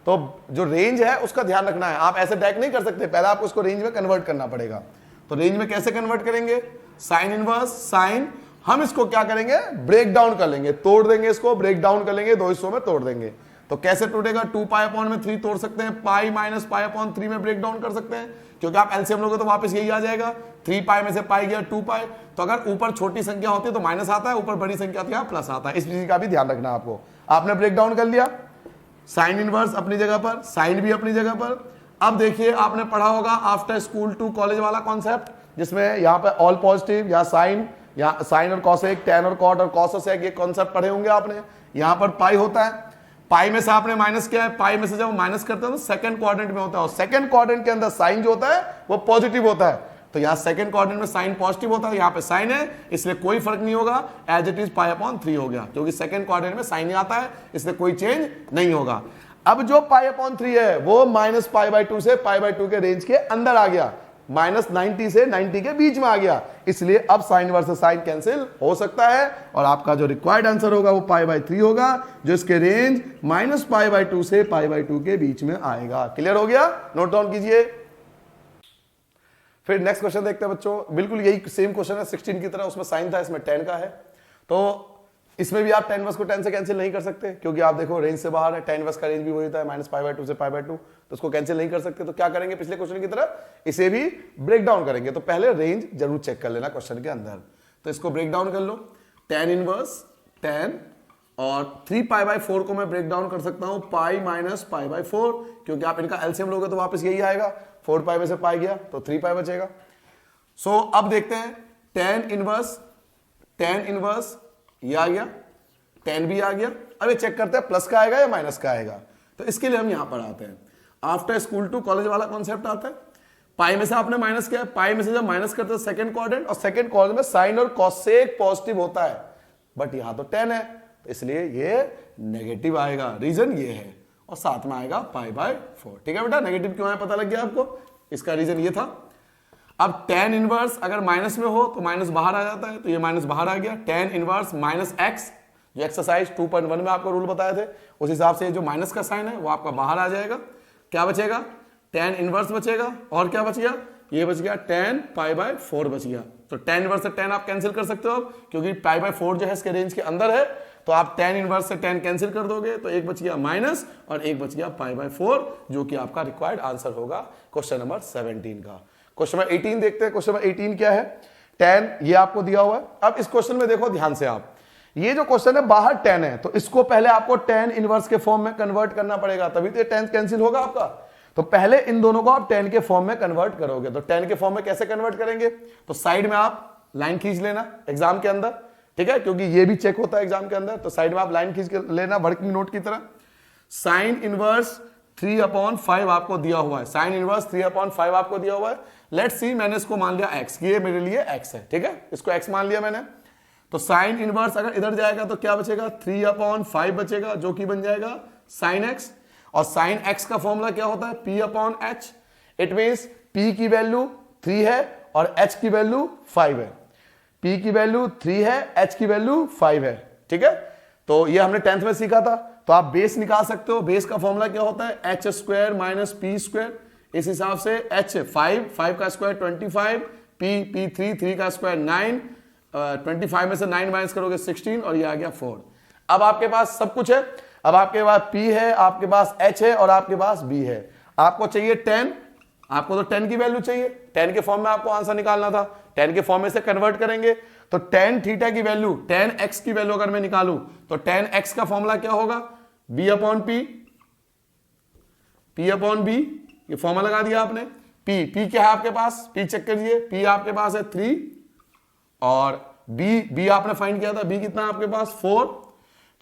तो जो रेंज है उसका ध्यान रखना है, आप ऐसे डायरेक्ट नहीं कर सकते, पहले आपको उसको रेंज में कन्वर्ट करना पड़ेगा। तो रेंज में कैसे कन्वर्ट करेंगे, साइन इनवर्स साइन, हम इसको क्या करेंगे, ब्रेक डाउन कर लेंगे, तोड़ देंगे, इसको ब्रेक डाउन कर लेंगे, 2 हिस्सों में तोड़ देंगे। तो कैसे टूटेगा, 2 पाई अपॉन में 3 तोड़ सकते हैं, पाई माइनस पाई अपॉन 3 में ब्रेक डाउन कर सकते हैं, क्योंकि आप एलसीएम लोगे तो वापस यही आ जाएगा, 3 पाई में से पाई गया 2 पाई। तो अगर ऊपर छोटी संख्या होती है तो माइनस आता है, ऊपर बड़ी संख्या होती है प्लस आता है। इस चीज का भी ध्यान रखना आपको। आपने ब्रेक डाउन कर लिया, साइन इनवर्स अपनी जगह पर, साइन भी अपनी जगह पर। अब देखिए आपने पढ़ा होगा आफ्टर स्कूल टू कॉलेज वाला कॉन्सेप्ट, जिसमें यहाँ पे ऑल पॉजिटिव या साइन, या साइन और कॉसेक, टैन और कॉट और कॉस और सेक, ये कॉन्सेप्ट पढ़े होंगे आपने। यहाँ पर पाई होता है, पाई में से आपने माइनस किया है, पाई में से जब माइनस करते हैं तो सेकंड क्वाड्रेंट में होता है, और सेकंड क्वाड्रेंट के अंदर साइन जो होता है वो पॉजिटिव होता है। तो यहाँ सेकंड क्वाड्रेंट में साइन पॉजिटिव होता है, यहाँ पे साइन है, इसलिए कोई फर्क नहीं होगा, एज इट इज π/3 हो गया, क्योंकि सेकंड क्वाड्रेंट में साइन ही आता है, इसलिए कोई चेंज नहीं होगा। अब जो π/3 है वो -π/2 से π/2 के रेंज के अंदर आ गया, -90 से 90 के बीच में आ गया, इसलिए अब साइन वर्सेस साइन कैंसिल हो सकता है, और आपका जो रिक्वायर्ड आंसर होगा वो π/3 होगा, जो इसके रेंज -π/2 से π/2 के बीच में आएगा। क्लियर हो गया, नोट डाउन कीजिए। फिर नेक्स्ट क्वेश्चन देखते हैं बच्चों, बिल्कुल यही सेम क्वेश्चन है 16 की तरह, उसमें साइन था, इसमें tan का है। तो इसमें भी आप tan इनवर्स को tan से कैंसिल नहीं कर सकते, क्योंकि आप देखो रेंज से बाहर है, tan इनवर्स का रेंज भी वही होता है -π/2 से π/2, तो उसको कैंसिल नहीं कर सकते। तो क्या करेंगे, पिछले क्वेश्चन की तरह इसे भी ब्रेक डाउन करेंगे। तो पहले रेंज जरूर चेक कर लेना क्वेश्चन के अंदर, तो इसको ब्रेक डाउन कर लो, tan इनवर्स tan, और 3π/4 को मैं ब्रेक डाउन कर सकता हूं पाई माइनस π/4, क्योंकि आप इनका एलसीएम लोगे तो वापस यही आएगा, 4 पाई में से पाई गया तो 3 पाई बचेगा। सो अब देखते हैं tan इनवर्स ये आ गया, tan भी आ गया। अब ये चेक करते हैं प्लस का आएगा या माइनस का आएगा। तो इसके लिए हम यहां पर आते हैं, आफ्टर स्कूल टू कॉलेज वाला कॉन्सेप्ट आता है। पाई में से आपने माइनस किया है, पाई में से जब माइनस करते हैं सेकंड क्वाड्रेंट, और सेकंड क्वाड्रेंट में साइन और कॉसेक पॉजिटिव होता है, बट यहां तो tan है, तो इसलिए ये नेगेटिव आएगा, रीजन ये है, और साथ में आएगा π/4। ठीक है बेटा, नेगेटिव क्यों है पता लग गया आपको, इसका रीजन ये था। अब tan इनवर्स अगर माइनस में हो तो माइनस बाहर आ जाता है, तो ये माइनस बाहर आ गया, tan इनवर्स -x, जो एक्सरसाइज 2.1 में आपको रूल बताए थे, उस हिसाब से जो माइनस का साइन है वो आपका बाहर आ जाएगा। क्या बचेगा, tan इनवर्स बचेगा, और क्या बच गया, ये बच गया tan π/4 बच गया। तो tan इनवर्स से tan आप कैंसिल कर सकते हो, क्योंकि π/4 जो है इसके रेंज के अंदर है, तो आप tan इनवर्स से tan कैंसिल कर दोगे, तो एक बच गया माइनस और एक बच गया π/4, जो कि आपका रिक्वायर्ड आंसर होगा क्वेश्चन नंबर 17 का। क्वेश्चन नंबर 18 देखते हैं। क्वेश्चन नंबर 18 क्या है, tan ये आपको दिया हुआ है। अब इस क्वेश्चन में देखो ध्यान से आप, ये जो क्वेश्चन है बाहर tan है, तो इसको पहले आपको tan इनवर्स के फॉर्म में कन्वर्ट करना पड़ेगा, तभी तो tan कैंसिल होगा आपका। तो पहले इन दोनों को आप tan के फॉर्म में कन्वर्ट करोगे। तो tan के फॉर्म में कैसे कन्वर्ट करेंगे, तो साइड में आप लाइन खींच लेना एग्जाम के अंदर, ठीक है, क्योंकि ये भी चेक होता है एग्जाम के अंदर। तो साइड में आप लाइन खींच के लेना वर्किंग नोट की तरह। साइन इनवर्स 3/5 आपको दिया हुआ है, साइन इनवर्स 3/5 आपको दिया हुआ है। लेट्स सी, मैंने इसको मान लिया x, ये मेरे लिए x है, ठीक है, इसको x मान लिया मैंने। तो साइन इनवर्स अगर इधर जाएगा तो क्या बचेगा, 3/5 बचेगा, जो कि बन जाएगा साइन x। और साइन x का फॉर्मूला क्या होता है, p/h। इट मींस p की वैल्यू 3 है और h की वैल्यू 5 है। p की वैल्यू 3 है, h की वैल्यू 5 है, ठीक है। तो ये हमने 10th में सीखा था। तो आप बेस निकाल सकते हो, बेस का फॉर्मूला क्या होता है, h² माइनस p²। इस हिसाब से h 5 का स्क्वायर 25, p 3 का स्क्वायर 9, 25 में से 9 माइनस करोगे 16 और ये आ गया 4। अब आपके पास सब कुछ है, अब आपके पास p है, आपके पास h है और आपके पास b है। आपको चाहिए 10, आपको तो 10 की वैल्यू चाहिए, 10 के फॉर्म में आपको आंसर निकालना था, 10 के फॉर्म में से कन्वर्ट करेंगे। तो tan थीटा की वैल्यू, tan x की वैल्यू अगर मैं निकालूं तो tan x का फॉर्मूला क्या होगा, b/p, p/b, ये फॉर्मूला लगा दिया आपने। p क्या है आपके पास, p चेक करिए, p आपके पास है 3 और b आपने फाइंड किया था, b कितना है आपके पास 4।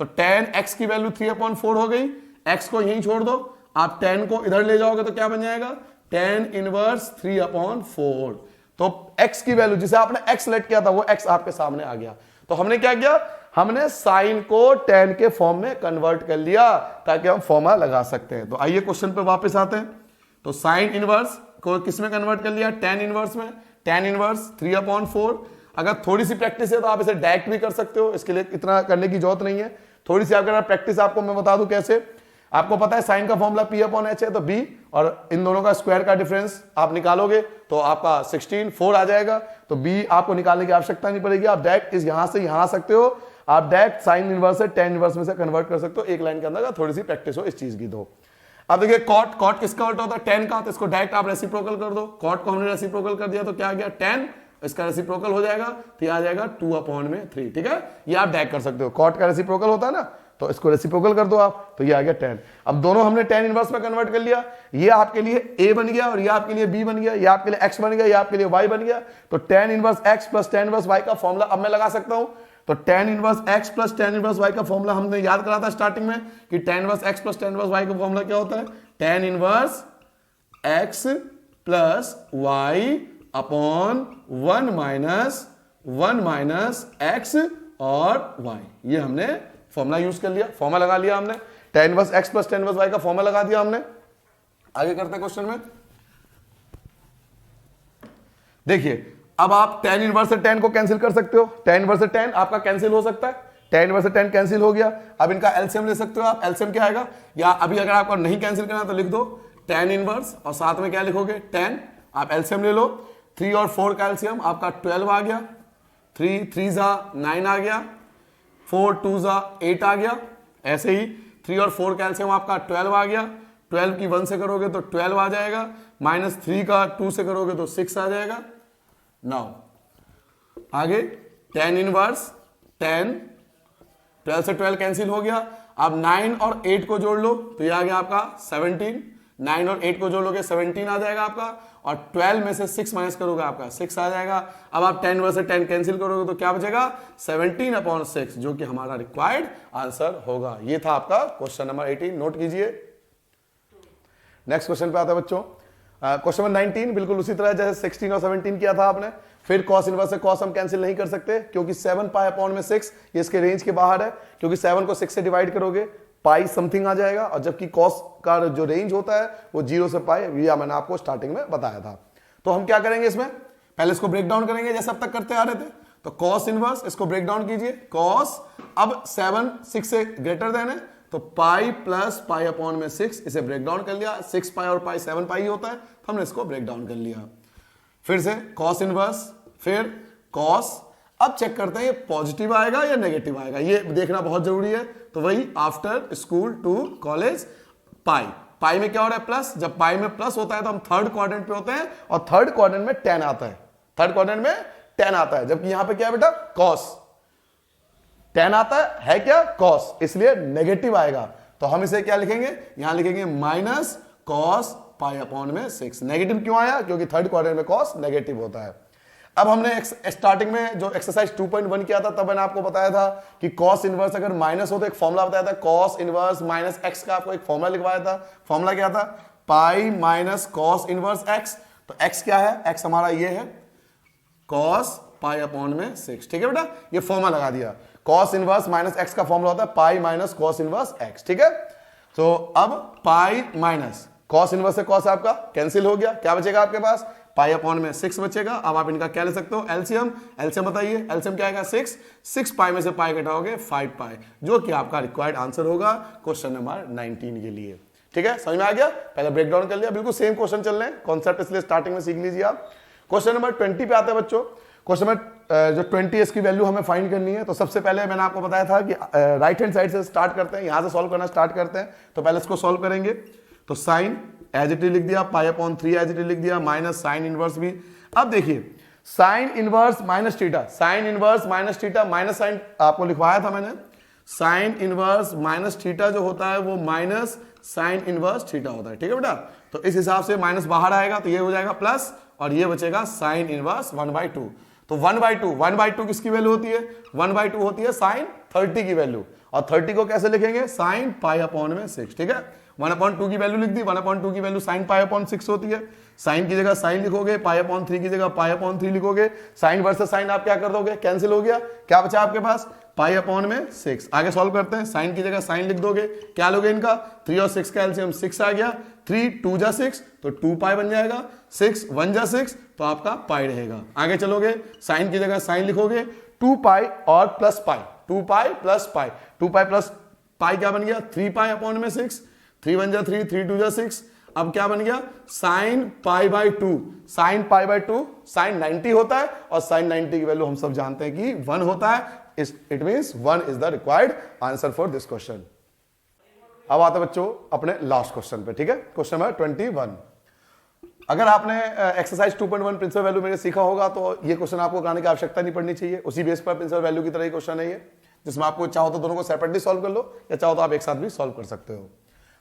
तो tan x की वैल्यू 3/4 हो गई, x को यहीं छोड़ दो, आप tan को इधर ले जाओगे तो क्या बन जाएगा, tan इनवर्स 3/4। तो x की वैल्यू जिसे आपने x सेलेक्ट किया था वो x आपके सामने आ गया। तो हमने क्या किया, हमने साइन को tan के फॉर्म में कन्वर्ट कर लिया ताकि हम फॉर्मूला लगा सकते हैं। तो आइए क्वेश्चन पे वापस आते हैं। तो साइन इनवर्स को किस में कन्वर्ट कर लिया, tan इनवर्स में। tan inverse 3/4। अगर थोड़ी सी प्रैक्टिस है तो आप इसे डायरेक्ट भी कर सकते हो, इसके लिए इतना करने की जरूरत नहीं है। थोड़ी सी अगर प्रैक्टिस आपको मैं बता दूं कैसे। आपको पता है साइन का फॉर्मूला p/h है, तो b और इन दोनों का स्क्वायर का डिफरेंस आप निकालोगे तो आपका 16 4 आ जाएगा। तो b आपको निकालने की आवश्यकता नहीं पड़ेगी, आप डायरेक्ट इस यहां से यहां आ सकते हो, आप डायरेक्ट साइन इनवर्स से tan इनवर्स में से कन्वर्ट कर सकते हो एक लाइन के अंदर। थोड़ी सी प्रैक्टिस हो इस चीज की। दो अब देखिए कॉट किसका उल्टा होता है, tan का, तो इसको डायरेक्ट आप रेसिप्रोकल कर दो। कॉट को हमने रेसिप्रोकल कर दिया तो क्या आ गया, tan, इसका रेसिप्रोकल हो जाएगा तो ये आ जाएगा 2/3, ठीक है। ये आप डायरेक्ट कर सकते हो, कॉट का रेसिप्रोकल होता है ना, तो इसको रेसिप्रोकल कर दो आप, तो ये आ गया tan। अब दोनों हमने tan इनवर्स में कन्वर्ट कर लिया, ये आपके लिए a बन गया और ये आपके लिए b बन गया, ये आपके लिए x बन गया, ये आपके लिए y बन गया। तो tan inverse x plus tan inverse y का फॉर्मूला अब मैं लगा सकता हूं। तो tan inverse x plus tan inverse y का फॉर्मूला हमने याद करा था स्टार्टिंग में कि tan inverse x plus tan inverse y का फॉर्मूला क्या होता है, tan inverse x plus y upon 1 minus x और y। ये हमने फॉर्मूला यूज कर लिया, फॉर्मूला लगा लिया हमने, tan inverse x plus tan inverse y का फॉर्मूला लगा दिया हमने। आगे करते हैं क्वेश्चन में। देखिए अब आप tan इनवर्स से tan को कैंसिल कर सकते हो, tan इनवर्स से tan आपका कैंसिल हो सकता है, tan इनवर्स से tan कैंसिल हो गया। अब इनका एलसीएम ले सकते हो आप, एलसीएम क्या आएगा, या अभी अगर आपको नहीं कैंसिल करना तो लिख दो tan इनवर्स और साथ में क्या लिखोगे tan, आप एलसीएम ले लो। 3 और 4 का एलसीएम आपका 12 आ गया, 3 3 9 आ गया, 4 2 8 आ गया। ऐसे ही 3 और 4 का एलसीएम आपका 12 आ गया, 12 की 1 से करोगे तो 12 आ जाएगा, माइनस 3 का 2 से करोगे तो 6 आ जाएगा। नाउ आगे tan इनवर्स 10, 12 से 12 कैंसिल हो गया। अब 9 और 8 को जोड़ लो तो ये आ गया आपका 17, 9 और 8 को जोड़ लोगे 17 आ जाएगा आपका, और 12 में से 6 माइनस करोगे आपका 6 आ जाएगा। अब आप 10 वर्स से 10 कैंसिल करोगे तो क्या बचेगा 17/6, जो कि हमारा रिक्वायर्ड आंसर होगा। ये था आपका क्वेश्चन नंबर 18, नोट कीजिए। नेक्स्ट क्वेश्चन पे आता है बच्चों, क्वेश्चन नंबर 19 बिल्कुल उसी तरह जैसे 16 और 17 किया था आपने। फिर कॉस इनवर्स से कॉस हम कैंसिल नहीं कर सकते क्योंकि 7 π/6 ये इसके रेंज के बाहर है, क्योंकि 7 को 6 से डिवाइड करोगे पाई समथिंग आ जाएगा, और जबकि कॉस का जो रेंज होता है वो 0 से पाई, ये मैंने आपको स्टार्टिंग में बताया था। तो हम क्या करेंगे इसमें, पहले इसको ब्रेक डाउन करेंगे जैसे अब तक करते आ रहे थे। तो कॉस इनवर्स इसको ब्रेक डाउन कीजिए, कॉस, अब 7 6 से ग्रेटर देन है तो पाई प्लस π/6 इसे ब्रेक डाउन कर लिया, 6 पाई और पाई 7 पाई होता है, तो हमने इसको ब्रेक डाउन कर लिया। फिर से कॉस इनवर्स, फिर कॉस। अब चेक करते हैं ये पॉजिटिव आएगा या नेगेटिव आएगा, ये देखना बहुत जरूरी है। तो वही आफ्टर स्कूल टू कॉलेज पाई, पाई में क्या हो रहा है प्लस, जब पाई में प्लस होता है तो हम थर्ड क्वाड्रेंट पे होते हैं, और थर्ड क्वाड्रेंट में 10 आता है, थर्ड क्वाड्रेंट में 10 आता है, जबकि यहां पे क्या है बेटा कॉस, 10 आता है क्या कॉस, इसलिए नेगेटिव आएगा। तो हम इसे क्या लिखेंगे, यहां लिखेंगे माइनस कॉस पाई अपॉन में 6। नेगेटिव क्यों आया? क्योंकि थर्ड क्वाड्रेंट में कॉस नेगेटिव होता है। अब हमने स्टार्टिंग में जो एक्सरसाइज 2.1 किया था तब मैंने आपको बताया था कि कॉस इनवर्स अगर माइनस हो तो एक फॉर्मूला बताया था, कॉस इनवर्स माइनस एक्स का आपको एक फॉर्मूला लिखवाया था। फॉर्मूला क्या था? Pi minus cos inverse x. तो एक्स क्या है? एक्स हमारा ये है कॉस पाई अपॉन में 6। ठीक है बेटा, ये फॉर्मूला लगा दिया। कॉस इनवर्स माइनस एक्स का फॉर्मूला होता है pi minus cos inverse x. ठीक है, तो अब पाई माइनस कॉस इनवर्स से कॉस आपका कैंसिल हो गया, क्या बचेगा आपके पास? पाई अपॉन में 6 बचेगा। अब आप इनका क्या ले सकते हो? एलसीएम। एलसीएम बताइए, एलसीएम क्या आएगा? 6 पाई में से पाई घटाओगे 5 पाई, जो कि आपका रिक्वायर्ड आंसर होगा क्वेश्चन नंबर 19 के लिए। ठीक है, समझ में आ गया? पहले ब्रेक डाउन कर लिया, बिल्कुल सेम क्वेश्चन चल रहे हैं, कॉन्सेप्ट इसलिए स्टार्टिंग में सीख लीजिए आप। क्वेश्चन नंबर 20 पे आते हैं बच्चों। क्वेश्चन नंबर जो 20 इसकी वैल्यू हमें फाइंड करनी है। तो सबसे पहले मैंने आपको बताया था कि राइट हैंड साइड से स्टार्ट करते हैं, यहां से सॉल्व करना स्टार्ट करते हैं। तो पहले इसको सॉल्व करेंगे। तो साइन एज इट इज लिख दिया, pi upon 3 as it is लिख दिया, माइनस साइन इनवर्स भी। अब देखिए sine inverse minus theta, sine inverse minus theta, minus sine आपको लिखवाया था मैंने। साइन इनवर्स माइनस थीटा जो होता है वो माइनस साइन इनवर्स थीटा होता है। ठीक है बेटा, तो इस हिसाब से माइनस बाहर आएगा तो ये हो जाएगा प्लस, और ये बचेगा साइन इनवर्स 1/2। तो 1/2 किसकी वैल्यू होती है? 1/2 होती है साइन 30 की वैल्यू। और 30 को कैसे लिखेंगे? साइन पाई अपॉन में 6। ठीक है, 1/2 की वैल्यू लिख दी, 1/2 की वैल्यू साइन पाई अपॉन 6 होती है। साइन की जगह साइन लिखोगे, पाई अपॉन 3 की जगह पाई अपॉन 3 लिखोगे। साइन वर्सेस साइन आप क्या कर दोगे? कैंसिल हो गया। क्या बचा आपके पास? पाई अपॉन में 6। आगे सॉल्व करते हैं। साइन की जगह साइन लिख दोगे, क्या लोगे इनका? 3 और 6 का एलसीएम 6 आ गया। 3 2 जा 6 तो 2 पाई बन जाएगा, 6 1 जा 6 तो आपका पाई रहेगा। आगे चलोगे, साइन की जगह साइन लिखोगे, 2 पाई और plus pi, 2 pi plus pi, 2 pi plus pi क्या बन गया? 3 पाई अपॉन में 6, 3 1 जा 3, 3 2 जा 6। अब क्या बन गया? Sine pi by 2, sine pi by 2 sine 90 होता है, और साइन 90 की वैल्यू हम सब जानते हैं कि 1 होता है। It means 1 is the required answer for this question. अब आते बच्चों अपने लास्ट क्वेश्चन पे। ठीक है, क्वेश्चन नंबर 21। अगर आपने एक्सरसाइज 2.1 प्रिंसिपल वैल्यू मेरे सीखा होगा तो ये क्वेश्चन आपको कराने की आवश्यकता नहीं पड़नी चाहिए। उसी बेस पर प्रिंसिपल वैल्यू की तरह ही क्वेश्चन है ये, जिसमें आपको चाहो तो दोनों को सेपरेटली सॉल्व कर लो, या चाहो तो आप एक साथ भी सॉल्व कर सकते हो।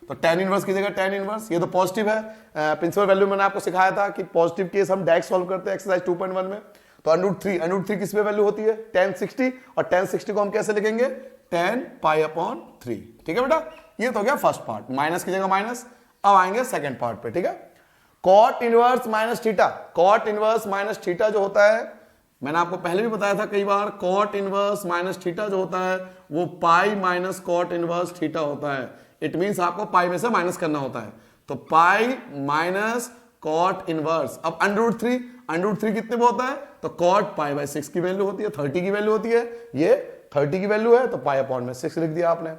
तो tan इनवर्स की जगह tan इनवर्स, ये तो पॉजिटिव है। प्रिंसिपल वैल्यू मैंने आपको सिखाया था कि पॉजिटिव केस हम डायरेक्ट सॉल्व करते हैं एक्सरसाइज 2.1 में। तो √3 किस पे वैल्यू होती है? tan 60, और tan 60 को हम कैसे लिखेंगे? tan पाई अपॉन 3। ठीक है बेटा, ये तो हो गया फर्स्ट पार्ट, माइनस की जगह माइनस। अब आएंगे सेकंड पार्ट पे। ठीक है, cot inverse minus theta, cot inverse minus theta जो होता है, मैंने आपको पहले भी बताया था कई बार, कॉट इनवर्स माइनस थीटा जो होता है वो pi minus cot inverse theta होता है। इट मींस आपको पाई में से माइनस करना होता है। तो पाई माइनस कॉट इनवर्स, अब √3 कितने में होता है? तो कॉट पाई बाई 6 की वैल्यू होती है, 30 की वैल्यू होती है, ये 30 की वैल्यू है, तो पाई अपॉन में 6 लिख दिया आपने।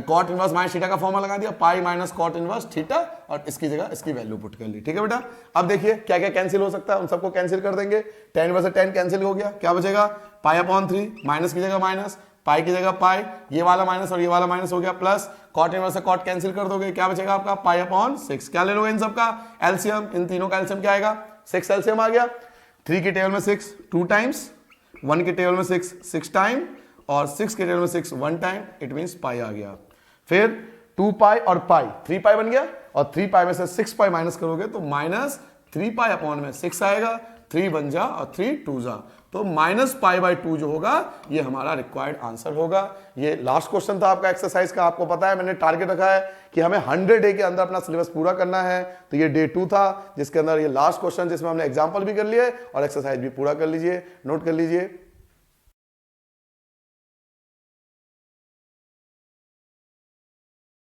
कॉट इनवर्स माइनस थीटा का फॉर्मूला लगा दिया, pi minus cot inverse theta, और इसकी जगह इसकी वैल्यू पुट कर ली। ठीक है बेटा, अब देखिए क्या क्या कैंसिल हो सकता है, उन सबको कैंसिल कर देंगे। tan इनवर्स से tan कैंसिल हो गया, क्या बचेगा? पाई अपॉन 3, माइनस की जगह माइनस, पाई की जगह पाई, ये वाला माइनस और ये वाला माइनस हो गया, प्लस कॉट इनवर्स से कॉट कैंसिल कर दोगे, क्या बचेगा आपका? Pi upon 6। क्या ले लोगे इन सबका? एलसीएम। इन तीनों का एलसीएम क्या आएगा? 6 एलसीएम आ गया। 3 की टेबल में 6 2 टाइम्स, 1 की टेबल में 6 टाइम, और 6 के टेबल में 6 1 टाइम, इट मींस पाई आ गया। फिर 2 पाई और पाई, 3 पाई बन गया, और 3 पाई में से 6 पाई माइनस करोगे तो माइनस 3 पाई अपॉन में 6 आएगा, 3 1 जा और 3 2 जा, तो माइनस पाई बाई 2 जो होगा ये हमारा रिक्वायर्ड आंसर होगा। ये लास्ट क्वेश्चन था आपका एक्सरसाइज का। आपको पता है मैंने टारगेट रखा है कि हमें 100 डे के अंदर अपना सिलेबस पूरा करना है, तो ये डे 2 था, जिसके अंदर ये लास्ट क्वेश्चन जिसमें हमने एग्जाम्पल भी कर लिए और एक्सरसाइज भी पूरा कर लीजिए, नोट कर लीजिए।